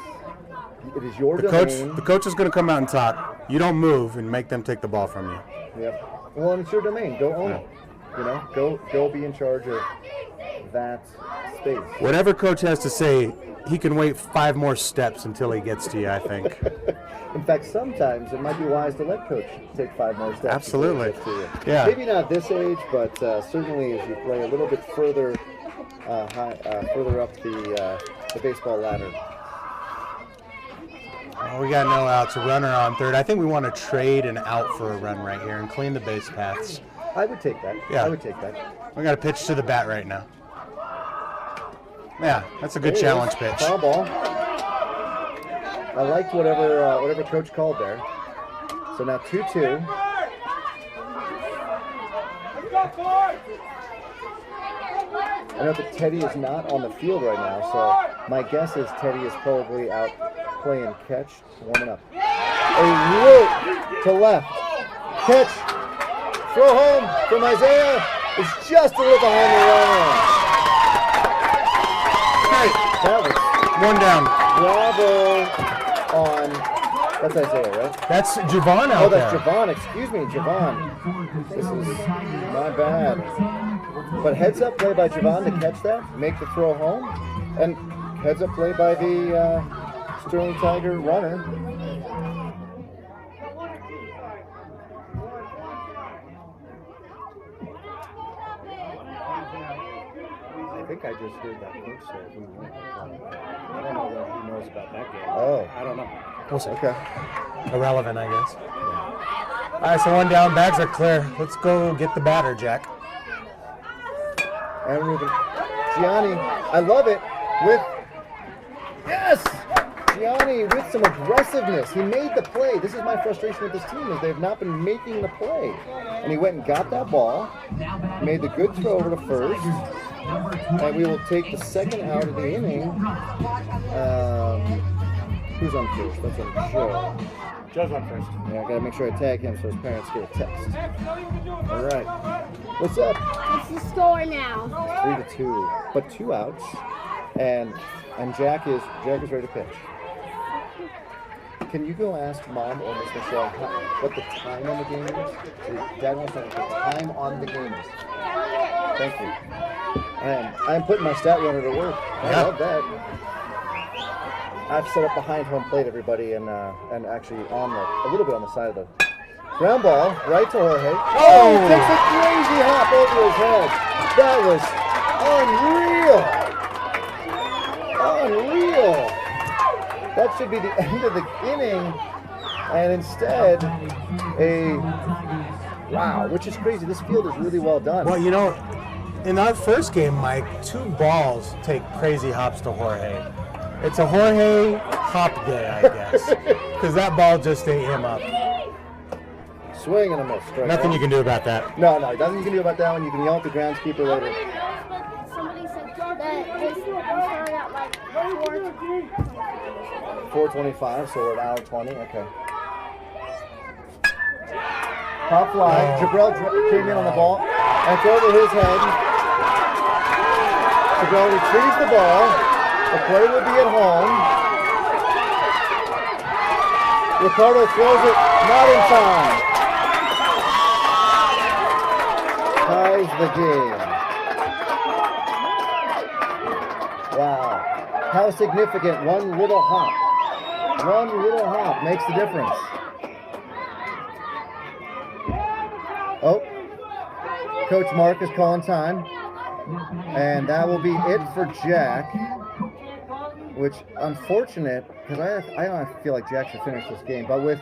It is your The domain. coach is going to come out and talk. You don't move and make them take the ball from you. Yep. Well, and it's your domain. Go own it. You know, go be in charge of that space. Whatever coach has to say, he can wait 5 more steps until he gets to you, I think. In fact, sometimes it might be wise to let coach take 5 more steps. Absolutely. Until he gets to you. Yeah. Maybe not this age, but certainly as you play a little bit further further up the baseball ladder. Well, we got no outs, a runner on third. I think we want to trade an out for a run right here and clean the base paths. I would take that. Yeah. I would take that. We got to pitch to the bat right now. Yeah, that's a good challenge pitch. Foul ball. I liked whatever coach called there. So now 2-2. I know that Teddy is not on the field right now, so my guess is Teddy is probably out playing catch, warming up. A root to left. Catch. Throw home from Isaiah. It's just a little behind the line. That was One down. bravo on. That's Isaiah, right? That's Javon out Oh, that's there. Javon. Excuse me, Javon. This is my bad. But heads up play by Javon to catch that, make the throw home, and heads up play by the Sterling Tiger runner. I think I just heard that coach say he won. I don't know what he knows about that game. Oh. I don't know. We'll see. Okay. Irrelevant, I guess. All right, so 1 down, bags are clear. Let's go get the batter, Jack. And moving. Gianni, I love it. Yes! Gianni with some aggressiveness. He made the play. This is my frustration with this team is they've not been making the play. And he went and got that ball, made the good throw over to first, and we will take the second out of the inning. Who's on first? That's on Joe. Joe's on first. Yeah, I gotta make sure I tag him so his parents get a text. All right. What's up? What's the score now? 3-2, but 2 outs, and Jack is ready to pitch. Can you go ask Mom or Miss Michelle what the time on the game is? Dad wants to know what the time on the game is. Thank you. I'm putting my stat runner to work. I love that. I've set up behind home plate, everybody, and actually a little bit on the side of the ground ball, right to Jorge. Oh, he takes a crazy hop over his head. That was unreal. That should be the end of the inning, and instead, which is crazy. This field is really well done. Well, you know, in our first game, Mike, 2 balls take crazy hops to Jorge. It's a Jorge hop day, I guess, because that ball just ate him up. Swing and a miss. Strike Nothing one. you can do about that. No, nothing you can do about that one. You can yell at the groundskeeper later. But somebody said that they started at like 4:25, so we're at hour 20. Okay. Pop fly. Jabril came in on the ball and threw over his head. Jabril retrieves the ball. The play will be at home. Ricardo throws it not in time. Ties the game. Wow. How significant one little hop. One little hop makes the difference. Oh, Coach Mark is calling time. And that will be it for Jack. Which, unfortunate, because I don't feel like Jack should finish this game, but with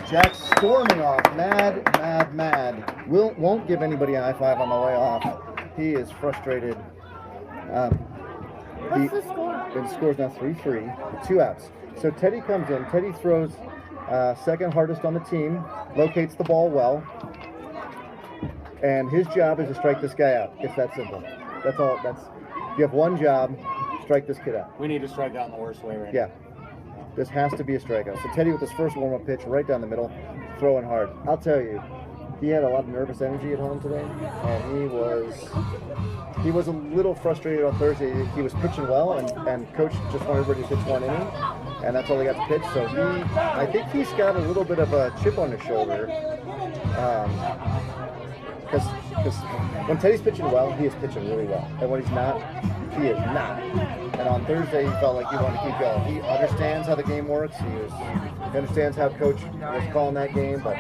Jack storming off, mad. Won't give anybody a high five on the way off. He is frustrated. What's the score? The score is now 3-3, 2 outs. So Teddy comes in. Teddy throws second hardest on the team, locates the ball well, and his job is to strike this guy out. It's that simple. That's all. You have one job: strike this kid out. We need to strike out in the worst way right Yeah. This has to be a strikeout. So Teddy with his first warm-up pitch right down the middle, throwing hard. I'll tell you, he had a lot of nervous energy at home today, and he was a little frustrated on Thursday. He was pitching well, and coach just wanted everybody to pitch 1 inning, and that's all he got to pitch. So I think he's got a little bit of a chip on his shoulder, because when Teddy's pitching well, he is pitching really well, and when he's not, he is not. And on Thursday, he felt like he wanted to keep going. He understands how the game works. He understands how coach was calling that game, but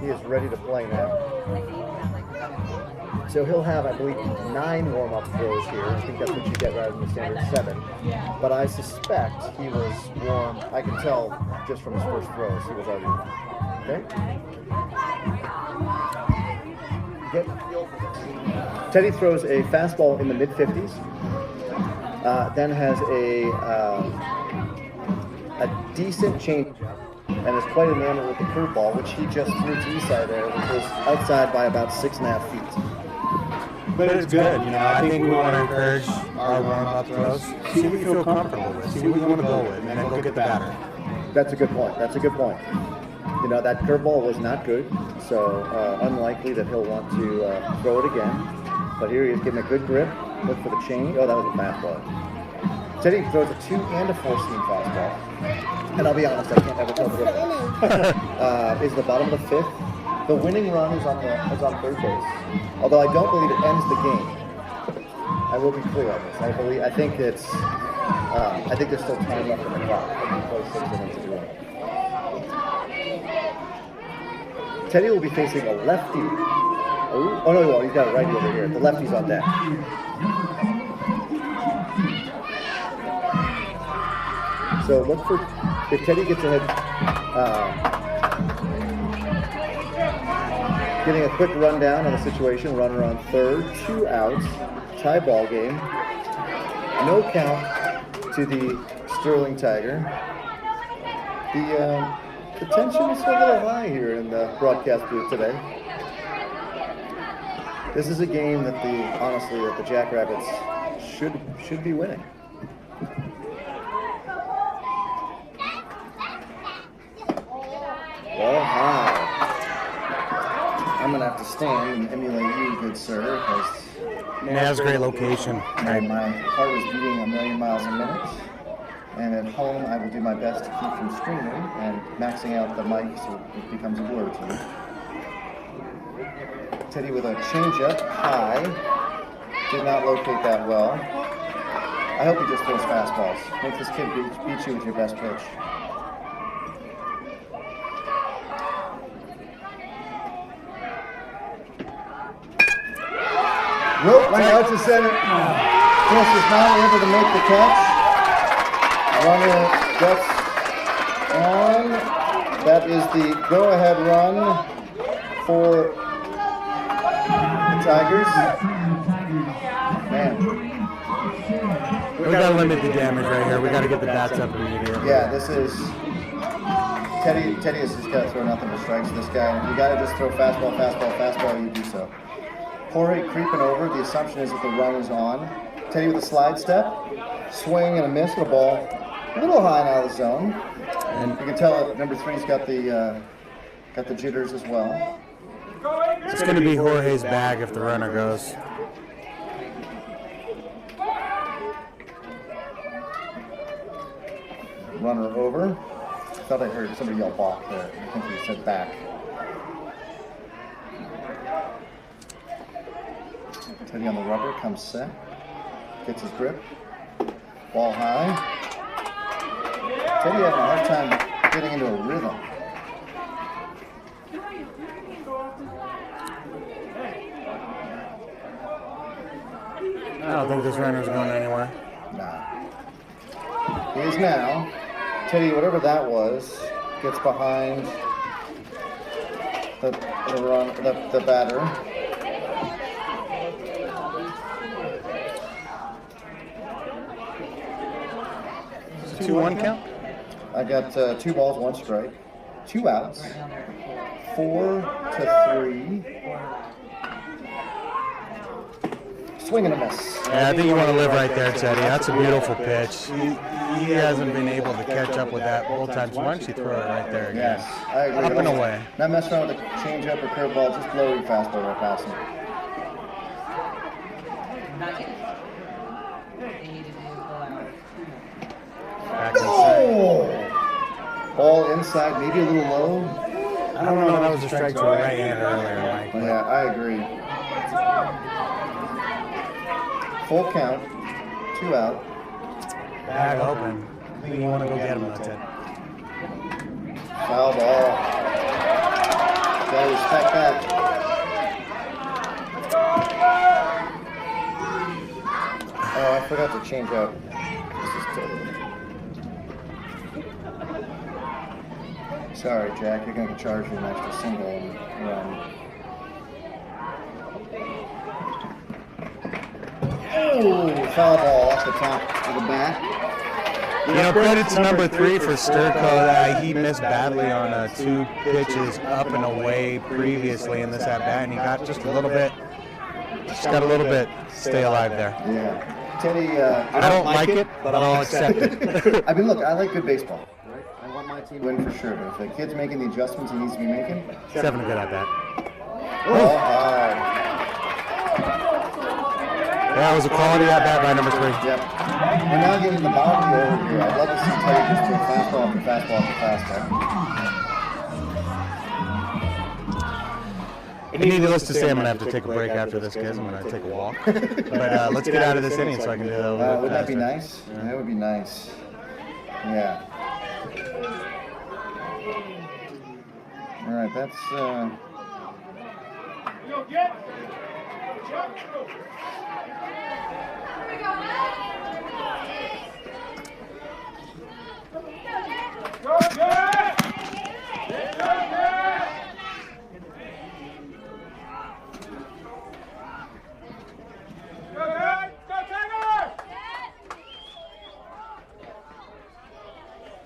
he is ready to play now. So he'll have, I believe, 9 warm-up throws here. I think that's what you get rather than the standard 7. But I suspect he was warm. I can tell just from his first throws he was already warm. Okay? Teddy throws a fastball in the mid-50s. Then has a decent changeup and is quite enamored with the curveball, which he just threw to Isai there, which was outside by about 6.5 feet. But it's good. You know, I think we want to encourage our warm-up throws. See what you feel comfortable with. See what you want to go with, and then go get the batter. That's a good point. That's a good point. You know, that curveball was not good, so unlikely that he'll want to throw it again. But here he is getting a good grip. Look for the change. Oh, that was a fastball. Teddy throws a 2 and a 4-seam fastball. And I'll be honest, I can't ever tell the difference. Is the bottom of the 5th. The winning run is on third base. Although I don't believe it ends the game. I will be clear on this. I think there's still time left in the clock. I think play 6 innings to do it. Teddy will be facing a lefty. Oh no, he won't. He's got a righty over here. The lefty's on deck. So look for, if Teddy gets ahead, getting a quick rundown on the situation. Runner on third, 2 outs, tie ball game. No count to the Sterling Tiger. The tension is a little high here in the broadcast booth today. This is a game that the Jackrabbits should be winning. Ball high. I'm gonna have to stand and emulate you, good sir, because That's a great location. my heart is beating 1,000,000 miles a minute. And at home, I will do my best to keep from screaming and maxing out the mic so it becomes a blur to me. Teddy with a changeup, high. Did not locate that well. I hope he just throws fastballs. Make this kid beat you with your best pitch. Nope, line out to center. Chris is not able to make the catch. Runner gets on. That is the go-ahead run for the Tigers. Man. We gotta limit the damage right here. We gotta get the bats up immediately. Yeah, this is Teddy has just got to throw nothing but strikes to this guy. If you gotta just throw fastball, you do so. Jorge creeping over. The assumption is that the run is on. Teddy with a slide step, swing and a miss, and a ball a little high and out of the zone. And you can tell that number 3's got the jitters as well. It's going to be Jorge's bag if the runner goes. Runner over. I thought I heard somebody yell balk there. I think he said back. Teddy on the rubber, comes set. Gets his grip. Ball high. Teddy having a hard time getting into a rhythm. I don't think this runner's going anywhere. Nah. He is now. Teddy, whatever that was, gets behind the batter. 2-1 count? I got 2 balls, 1 strike, 2 outs, 4-3. Swing and a miss. Yeah, I think you want to live right there, Teddy. That's a beautiful pitch. He hasn't been able to catch up with that both times. Why don't you throw it right there again? Yes, I agree. Up and away. Not mess around with a changeup or curveball. Just blow your fastball right past him. Back inside. Ball inside, maybe a little low. I don't know if that was a strike to the right hand earlier, Mike. but- Yeah, I agree. Full count, 2 out. Bag open. I think you want to go get him, Ted. Foul ball. Gotta respect that. Oh, I forgot to change out. This is totally. Sorry, Jack. You're gonna charge you an extra single and run. Oh, foul ball off the top of the bat. You know, credit to number 3 for Sterl. He missed badly on 2 pitches up and away previously in this at bat, and he got just a little bit. Just got a little bit. Stay alive there. Yeah. Teddy, I don't like it, but I'll accept it. I mean, look, I like good baseball. Right? I want my team to win for sure, but if the kid's making the adjustments he needs to be making, He's having a good at bat. oh, high. That was a quality at bat by number 3. Yep. We're now getting the boundary over here. I'd love to see Teddy just do fastball after fastball after fastball. Needless to say, I'm going to have to take a break after this, guys. I'm going to take a walk. But let's get out of this inning so I can do that a little bit Would that be faster. nice? Yeah. That would be nice. Yeah. All right, that's.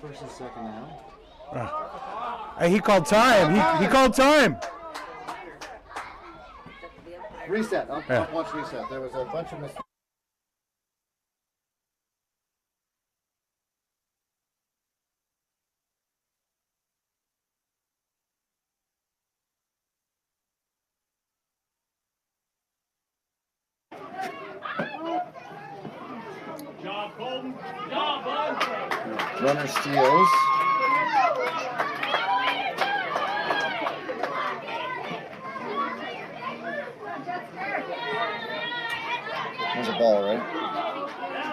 First and second now. Hey, he called time. He called time. Reset. I'll Yeah. watch reset. There was a bunch of mistakes. Runner steals. There's a ball, right?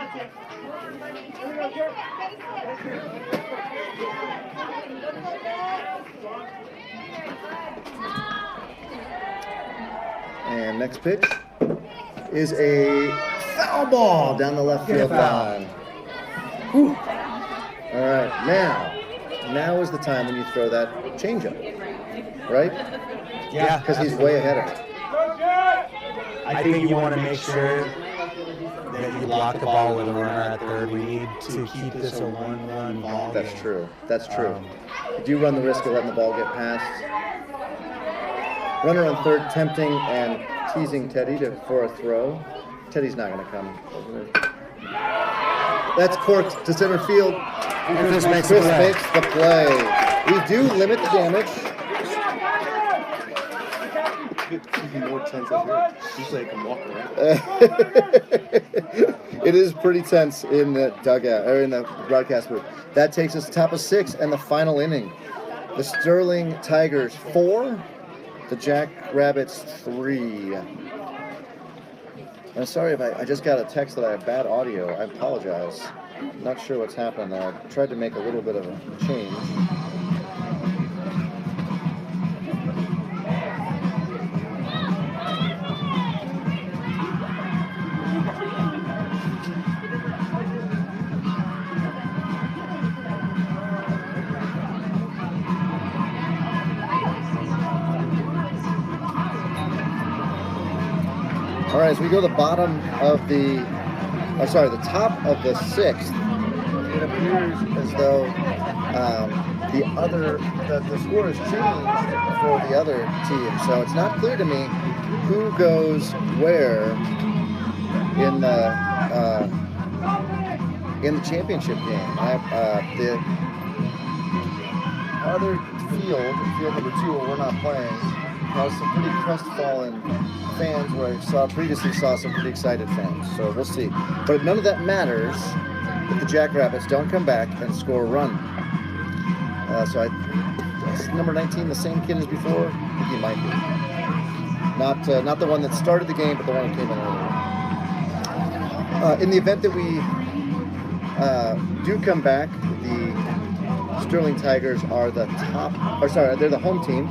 And next pitch is a foul ball down the left field line. Whew. All right, now is the time when you throw that changeup, right? Yeah. Because he's way ahead of it. I think you want to make sure that you block the ball with a runner at third. We need to keep this a 1-run ball That's game. true. That's true. You do run the risk of letting the ball get past. Runner on third, tempting and teasing Teddy for a throw. Teddy's not going to come over there. That's corked to center field. Chris makes Chris the play. makes the play. We do limit the damage. Even more tense up here. Usually I can walk around. It is pretty tense in the dugout or in the broadcast booth. That takes us top of 6 and the final inning. The Sterling Tigers 4, the Jack Rabbits 3. I'm sorry if I just got a text that I have bad audio. I apologize. Not sure what's happened there. I tried to make a little bit of a change. All right, as we go to the bottom of the top of the 6th, appears as though the score has changed for the other team. So it's not clear to me who goes where in the championship game. The other field number 2, where we're not playing, has some pretty crestfallen fans, where I previously saw some pretty excited fans. So we'll see. But none of that matters if the Jackrabbits don't come back and score a run. So is number 19 the same kid as before? I think he might be. Not the one that started the game, but the one that came in earlier. In the event that we do come back, the Sterling Tigers are they're the home team,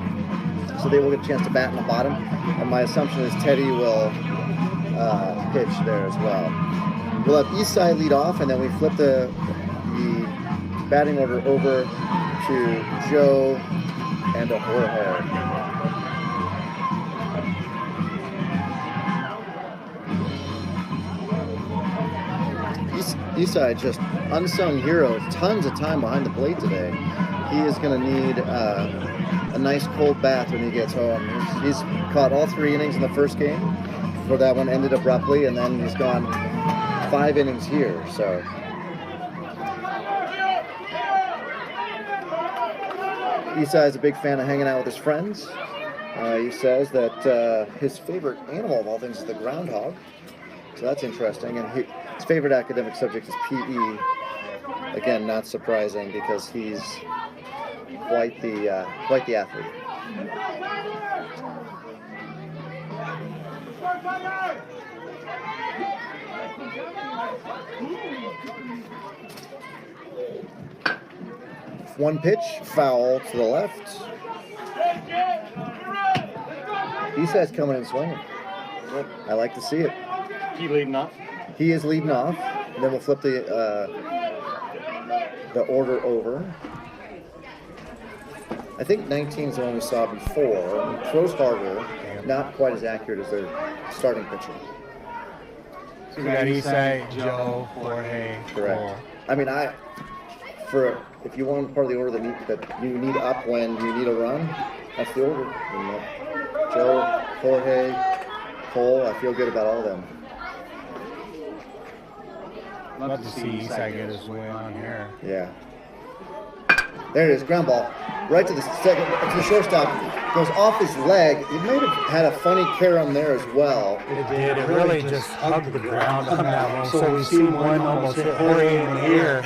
so they will get a chance to bat in the bottom. And my assumption is Teddy will pitch there as well. We'll have Eastside lead off, and then we flip the batting order over to Joe and a Jorge. Eastside, just unsung hero, tons of time behind the plate today. He is going to need a nice cold bath when he gets home. He's caught all 3 innings in the first game before that one ended abruptly, and then he's gone 5 innings here. So Eastside's a big fan of hanging out with his friends. He says that his favorite animal of all things is the groundhog. So that's interesting. And his favorite academic subject is PE. Again, not surprising because he's quite the athlete. One pitch, foul to the left. Eastside's coming in swinging. I like to see it. He leading off? He is leading off. And then we'll flip the order over. I think 19 is the one we saw before. Throws harder, not quite as accurate as their starting pitcher. So we got Eastside, Joe, Jorge, Correct. Cole. I mean, if you want part of the order that you need up when you need a run, that's the order. Joe, Jorge, Cole, I feel good about all of them. Love to see Eastside get his way on here. Yeah. There it is, ground ball. Right to the shortstop. Goes off his leg. It might have had a funny carom there as well. It did. It really just hugged the ground on that one. So we've seen one almost hit Jorge in the ear.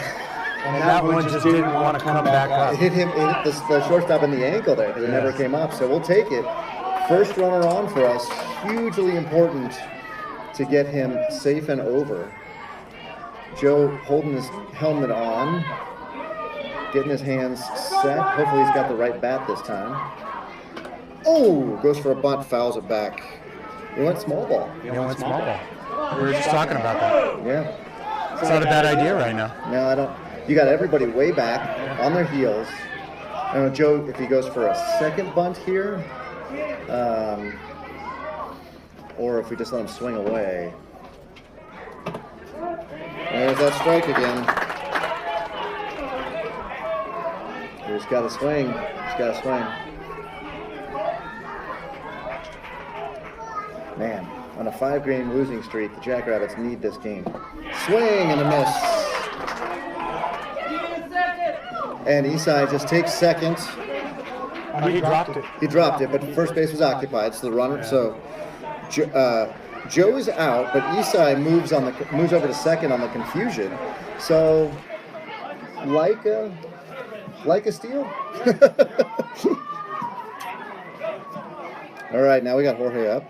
And that one just didn't want to come back up. It hit the shortstop in the ankle there because it never came up. So we'll take it. First runner on for us. Hugely important to get him safe and over. Joe holding his helmet on. Getting his hands set. Hopefully he's got the right bat this time. Oh, goes for a bunt, fouls it back. He went small ball. He went small ball. We were just talking about that. Yeah. It's not a bad idea right now. No, I don't. You got everybody way back on their heels. I don't know, Joe, if he goes for a second bunt here, or if we just let him swing away. There's that strike again. He's got to swing. He's got to swing. Man, on a 5-game losing streak, the Jackrabbits need this game. Swing and a miss. And Eastside just takes second. He dropped it. He dropped it, but first base was occupied, so the runner. So Joe is out, but Eastside moves over to second on the confusion. So like a steal. All right, now we got Jorge up.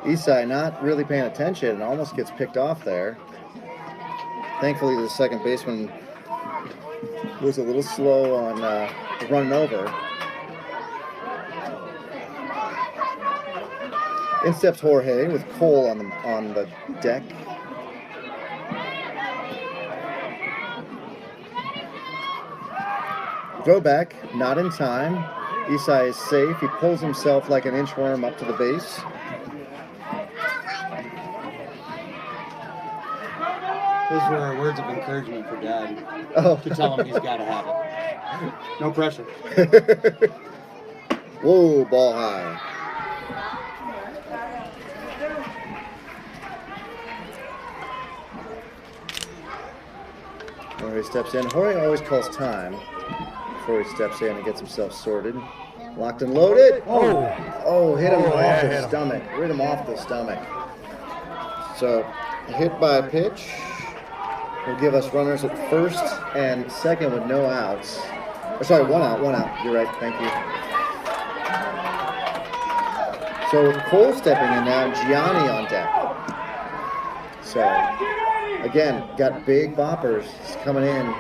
Eastside not really paying attention and almost gets picked off there. Thankfully, the second baseman was a little slow on running over. In steps Jorge with Cole on the deck. Throw back, not in time. Eastside is safe. He pulls himself like an inchworm up to the base. Those were our words of encouragement for Dad. Oh. To tell him he's got to have it. No pressure. Whoa, ball high. Jorge steps in. Jorge always calls time before he steps in and gets himself sorted. Locked and loaded. Oh, hit him off the stomach. Hit him off the stomach. So, hit by pitch will give us runners at first and second with no outs. Or sorry, one out. You're right. Thank you. So with Cole stepping in now, Gianni on deck. So again, got big boppers coming in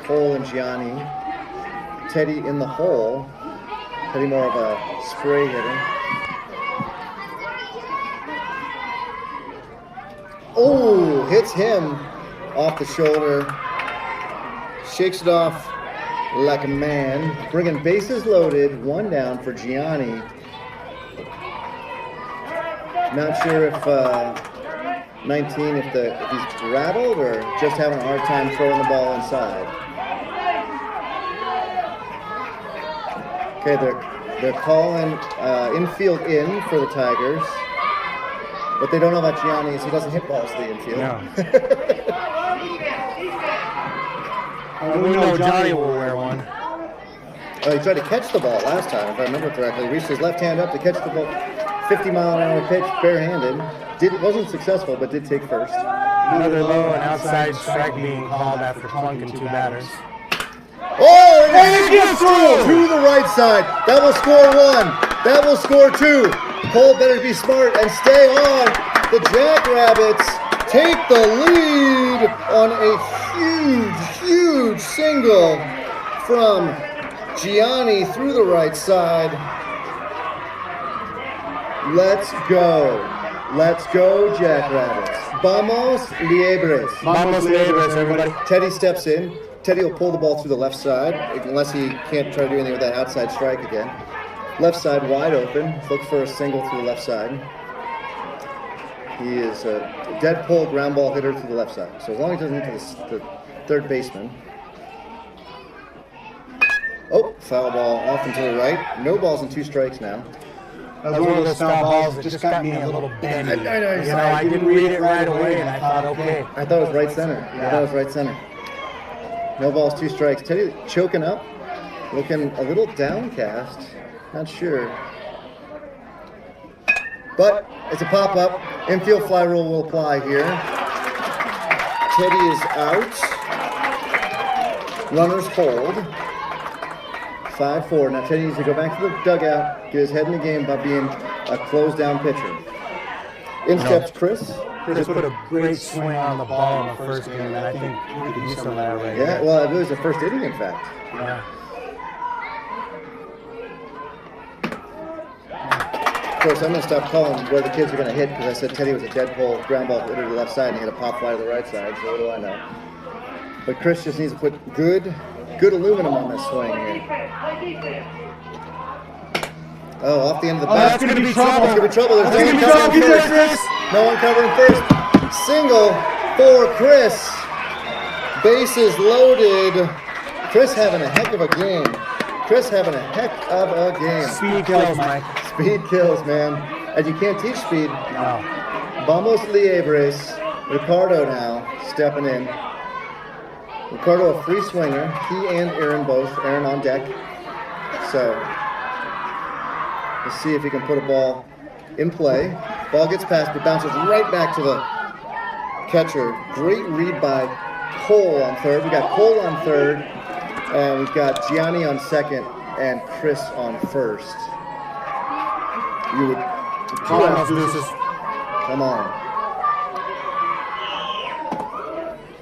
Cole and Gianni. Teddy in the hole. Teddy more of a spray hitter. Oh, hits him off the shoulder. Shakes it off like a man. Bringing bases loaded. One down for Gianni. Not sure if 19, if he's rattled or just having a hard time throwing the ball inside. Okay, they're calling infield in for the Tigers. What they don't know about Gianni is he doesn't hit balls to the infield. No. We know Johnny will wear one. Oh, he tried to catch the ball last time, if I remember correctly. He reached his left hand up to catch the ball. 50-mile-an-hour pitch, barehanded. Wasn't successful, but did take first. Another low and outside strike being called after clunking two batters. Oh, and it gets through to the right side. That will score one. That will score two. Cole better be smart and stay on. The Jackrabbits take the lead on a huge single from Gianni through the right side. Let's go. Let's go, Jackrabbits. Vamos Liebres. Vamos Liebres, everybody. Teddy steps in. Teddy will pull the ball through the left side, unless he can't try to do anything with that outside strike again. Left side wide open. Look for a single through the left side. He is a dead pull ground ball hitter through the left side. So as long as he doesn't hit the third baseman. Oh, foul ball off and to the right. No balls and two strikes now. That was one of those foul balls that just got me a little bendy. I didn't read it right away, and I thought, okay. I thought it was right center. I thought it was right center. No balls, two strikes. Teddy choking up, looking a little downcast. Not sure. But it's a pop-up. Infield fly rule will apply here. Teddy is out. Runners hold. 5-4. Now Teddy needs to go back to the dugout, get his head in the game by being a closed-down pitcher. In steps Chris. Chris put a great swing on the ball in the first game, and I think we could use some of that already. Yeah, well, it was the first inning, in fact. Yeah. Of course, I'm going to stop calling where the kids are going to hit because I said Teddy was a dead pull ground ball hitter to the left side and he had a pop fly to the right side, so what do I know? But Chris just needs to put good aluminum on this swing here. Oh, off the end of the bat. That's going to be trouble. That's going to be trouble. There's no one covering first. No one covering first. Single for Chris. Bases loaded. Chris having a heck of a game. Speed kills, Mike. Speed kills, man. And you can't teach speed. No. Vamos Liebres. Ricardo now stepping in. Ricardo, a free swinger. He and Aaron both. Aaron on deck. So, let's see if he can put a ball in play. Ball gets past, but bounces right back to the catcher. Great read by Cole on third. We got Cole on third, and we've got Gianni on second, and Chris on first. You would... Come on, Deuces. Come on.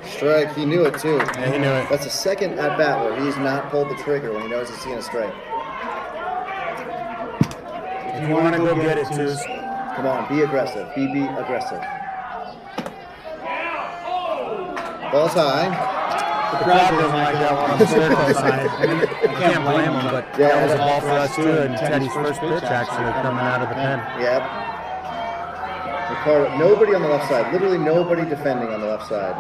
Strike, he knew it too. Yeah, he knew it. That's the second at bat where he's not pulled the trigger when he knows he's seeing a strike. If you want to go get it, Deuce. Come on, be aggressive. Be aggressive. Ball's high. The crowd doesn't like that one on the Sterl side. I can't blame him, but that was a ball for us too, and Teddy's first pitch actually coming out of the pen. Yep. Nobody on the left side. Literally nobody defending on the left side.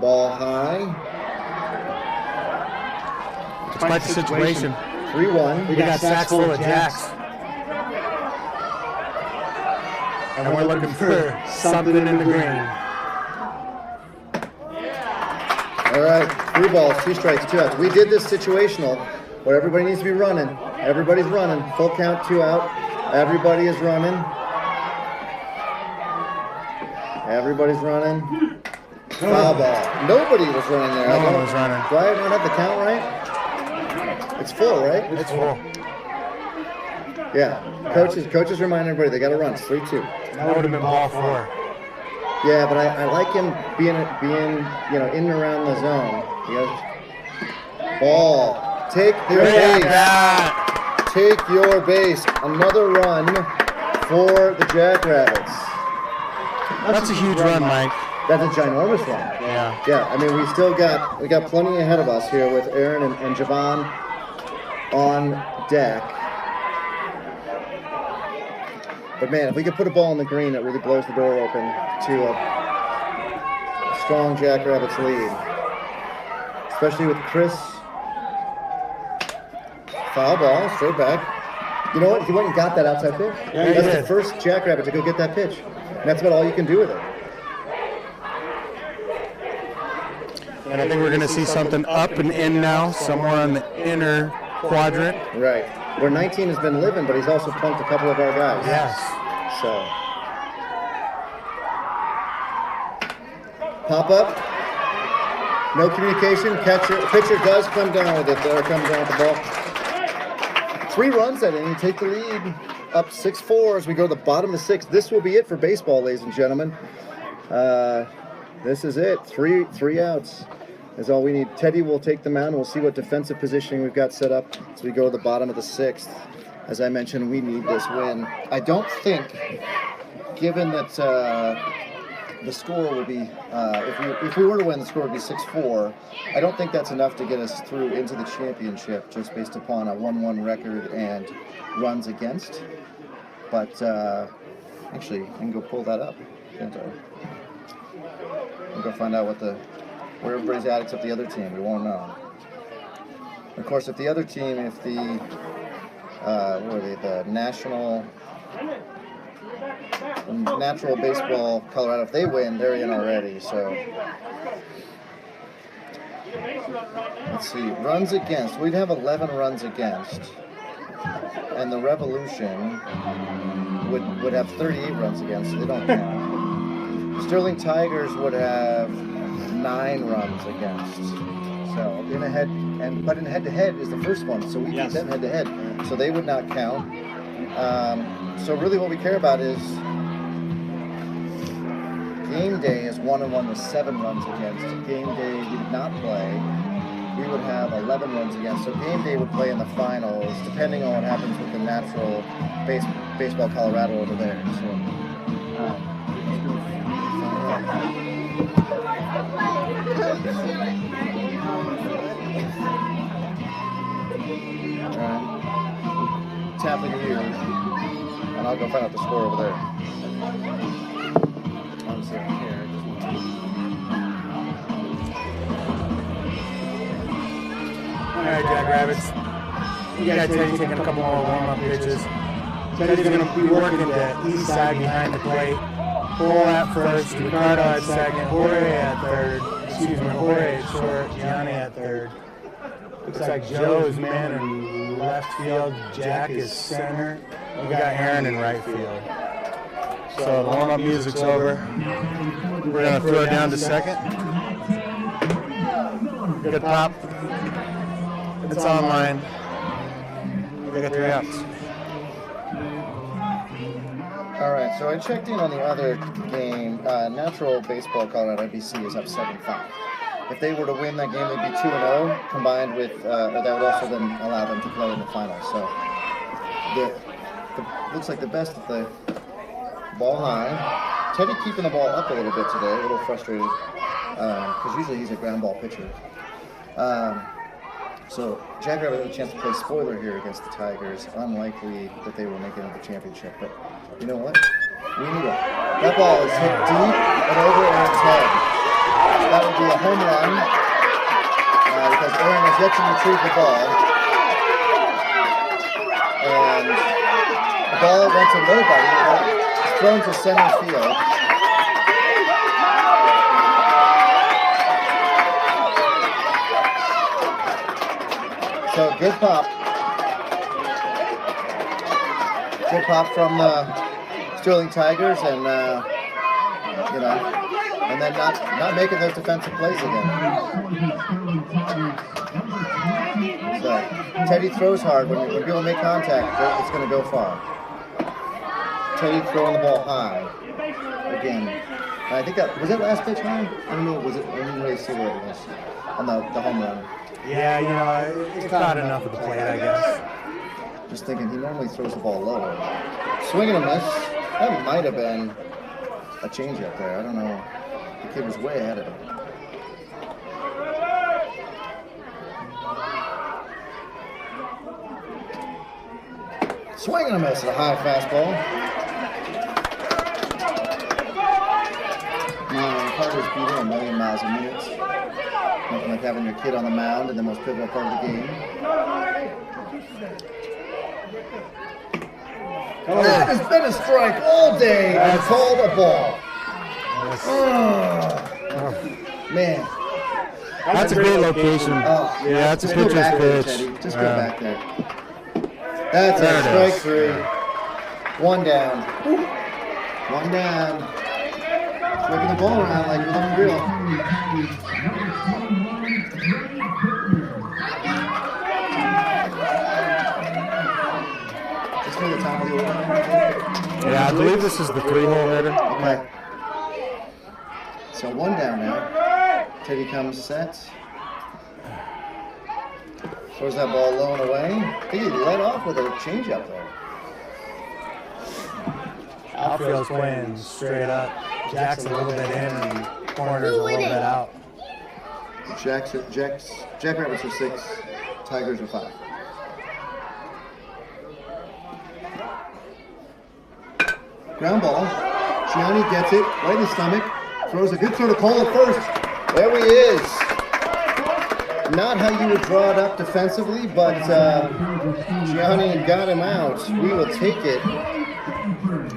Ball high. It's quite the situation. 3-1. We got sacks full of jacks. And we're looking for something in the green. All right, 3 balls, 2 strikes, 2 outs. We did this situational where everybody needs to be running. Everybody's running. Full count, 2 out. Everybody is running. Everybody's running. Foul ball. Nobody was running there. No one was running. Do I not have the count right? It's full, right? It's full. Yeah. Coaches remind everybody they got to run. It's 3-2. That would have been ball 4. Yeah, but I like him being in and around the zone. Ball. Take their base. Take your base. Another run for the Jackrabbits. That's a huge run, Mike. That's a ginormous run. Yeah. Yeah, I mean, we got plenty ahead of us here with Aaron and Javon on deck. But man, if we could put a ball in the green, it really blows the door open to a strong Jackrabbits lead. Especially with Chris. Foul ball, straight back. You know what? He went and got that outside pitch. Yeah, he That's did. the first Jackrabbit to go get that pitch. And that's about all you can do with it. And I think we're going to see something up and in now, somewhere on the inner quadrant. Right. Where 19 has been living, but he's also punked a couple of our guys. Yes. So. Pop up. No communication. Pitcher does come down with it there, comes down with the ball. 3 runs that inning, take the lead. Up 6-4 as we go to the bottom of the 6th. This will be it for baseball, ladies and gentlemen. This is it. Three outs is all we need. Teddy will take the mound. We'll see what defensive positioning we've got set up as we go to the bottom of the 6th. As I mentioned, we need this win. I don't think, given that the score would be, if we were to win, the score would be 6-4. I don't think that's enough to get us through into the championship just based upon a 1-1 record and runs against. But actually, I can go pull that up, can't I? We'll go find out where everybody's at except the other team. We won't know. Of course, if the other team, what are they, the Natural Baseball Colorado, if they win, they're in already. So let's see, runs against. We'd have 11 runs against, and the Revolution would have 38 runs against. So they don't count. Sterling Tigers would have 9 runs against. So in head-to-head is the first one. So we beat them head-to-head. So they would not count. So really what we care about is game day is 1-1 with 7 runs against. Game day we did not play. We would have 11 runs against. So game day would play in the finals, depending on what happens with the Natural Baseball Colorado over there. So, tapping here, and I'll go find out the score over there. I'm sitting here. All right, Jackrabbits. You got Teddy taking a couple more warm-up pitches. Teddy's going to be working the east side behind the plate. Cole at first, Ricardo at second, Jorge at third. Jorge at short, Gianni at third. Looks like Joe is man in left field, Jack is center. We got Aaron in right field. So the warm-up music's over. We're going to throw it down to second. Good pop. It's online. We got 3 outs. All right, so I checked in on the other game. Natural Baseball Colorado IBC is up 7-5. If they were to win that game, they'd be 2-0, combined with, that would also then allow them to play in the finals. So, looks like the best at the ball high. Teddy keeping the ball up a little bit today, a little frustrated, because usually he's a ground ball pitcher. So, Jackrabbit had a chance to play spoiler here against the Tigers. Unlikely that they will make it into the championship, but you know what? We need it. That ball is hit deep and over Aaron's head. That would be a home run because Aaron has yet to retrieve the ball. And the ball went to nobody. It's thrown to center field. So good pop. Good pop from the Sterling Tigers, and and then not making those defensive plays again. So Teddy throws hard. When people make contact, it's going to go far. Teddy throwing the ball high again. And I think that was it. Last pitch high. I don't know. Was it? I didn't really see what it was on the home run. Yeah, it's not enough of the plate, I guess. Just thinking, he normally throws the ball lower. Swing and a miss. That might have been a changeup there. I don't know. The kid was way ahead of him. Swing and a miss at a high fastball. Carter's beating a million miles a minute. Nothing like having your kid on the mound in the most pivotal part of the game. That has been a strike all day and called a ball. Man. That's a great location. Yeah, that's a pitcher's pitch. Just go back there. That's a strike 3. One down. One down. Flipping the ball around like you're looking real. Just near the top of the order. Yeah, I believe this is the 3-hole hitter. Okay. So one down now. Teddy comes set. Throws that ball low and away. I think he led off with a changeup there. Outfield's playing straight up. Jack's a little bit in and Corner's a little bit out. Jackrabbits are 6, Tigers are 5. Ground ball. Gianni gets it right in the stomach. Throws a good throw to Cole at first. There he is. Not how you would draw it up defensively, but Gianni got him out. We will take it.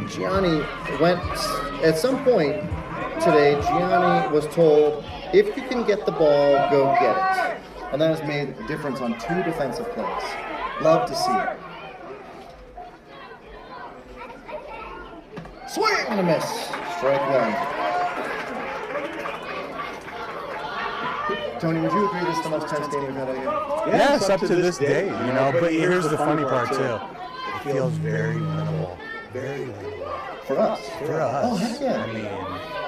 Gianni went, at some point today, Gianni was told, if you can get the ball, go get it. And that has made a difference on 2 defensive plays. Love to see it. Swing and a miss. Strike 1. Tony, would you agree this is the most tense game we've had all year? Yeah, it's up to this day, but here's the funny part too. It feels very winnable. Very winnable. For us? For us. Oh, heck yeah. I mean...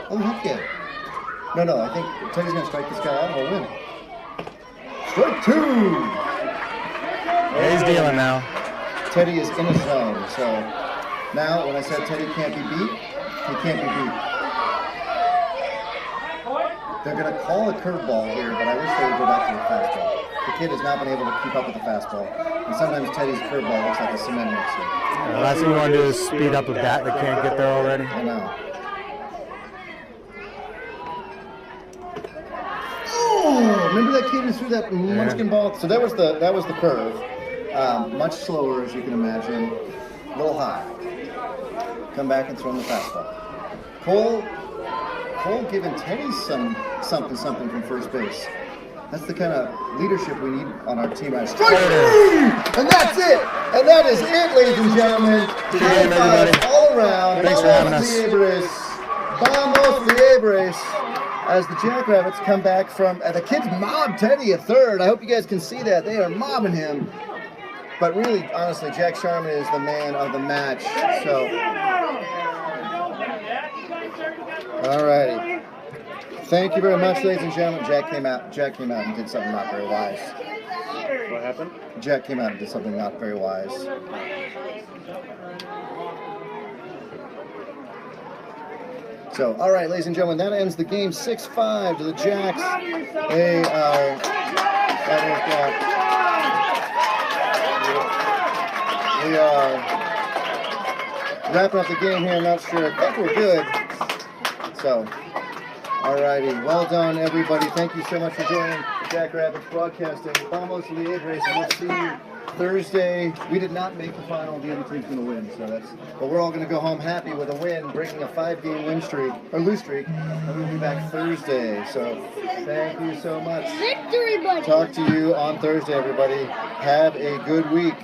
Oh, heck yeah. No, I think Teddy's going to strike this guy out and we'll win. Strike 2! Yeah, he's dealing now. Teddy is in a zone, so now when I said Teddy can't be beat, he can't be beat. They're going to call a curveball here, but I wish they would go back to the fastball. The kid has not been able to keep up with the fastball. And sometimes Teddy's curveball looks like a cement mixer. The last thing you want to do is speed up a bat that can't get there already. I know. Oh, remember that kid who threw that munchkin ball? So that was the curve. Much slower, as you can imagine. A little high. Come back and throw him the fastball. Cole giving Teddy something from first base. That's the kind of leadership we need on our team. Strike 3! And that's it! And that is it, ladies and gentlemen. High fives all around. Thanks for having us. Vamos Liebres. As the Jackrabbits come back from, the kids mobbed Teddy at third. I hope you guys can see that. They are mobbing him. But really, honestly, Jack Sharman is the man of the match. So, all righty. Thank you very much, ladies and gentlemen. Jack came out and did something not very wise. What happened? Jack came out and did something not very wise. So, all right, ladies and gentlemen, that ends the game 6-5 to the Jacks. They are, we are wrapping up the game here. I'm not sure. I think we're good. So, alrighty. Well done, everybody. Thank you so much for joining Jackrabbits Broadcasting. Vamos Liebres. We'll see you Thursday. We did not make the final. The other team's going to win. But we're all going to go home happy with a win, breaking a 5-game win streak, or lose streak. And we'll be back Thursday. So, thank you so much. Victory, buddy. Talk to you on Thursday, everybody. Have a good week.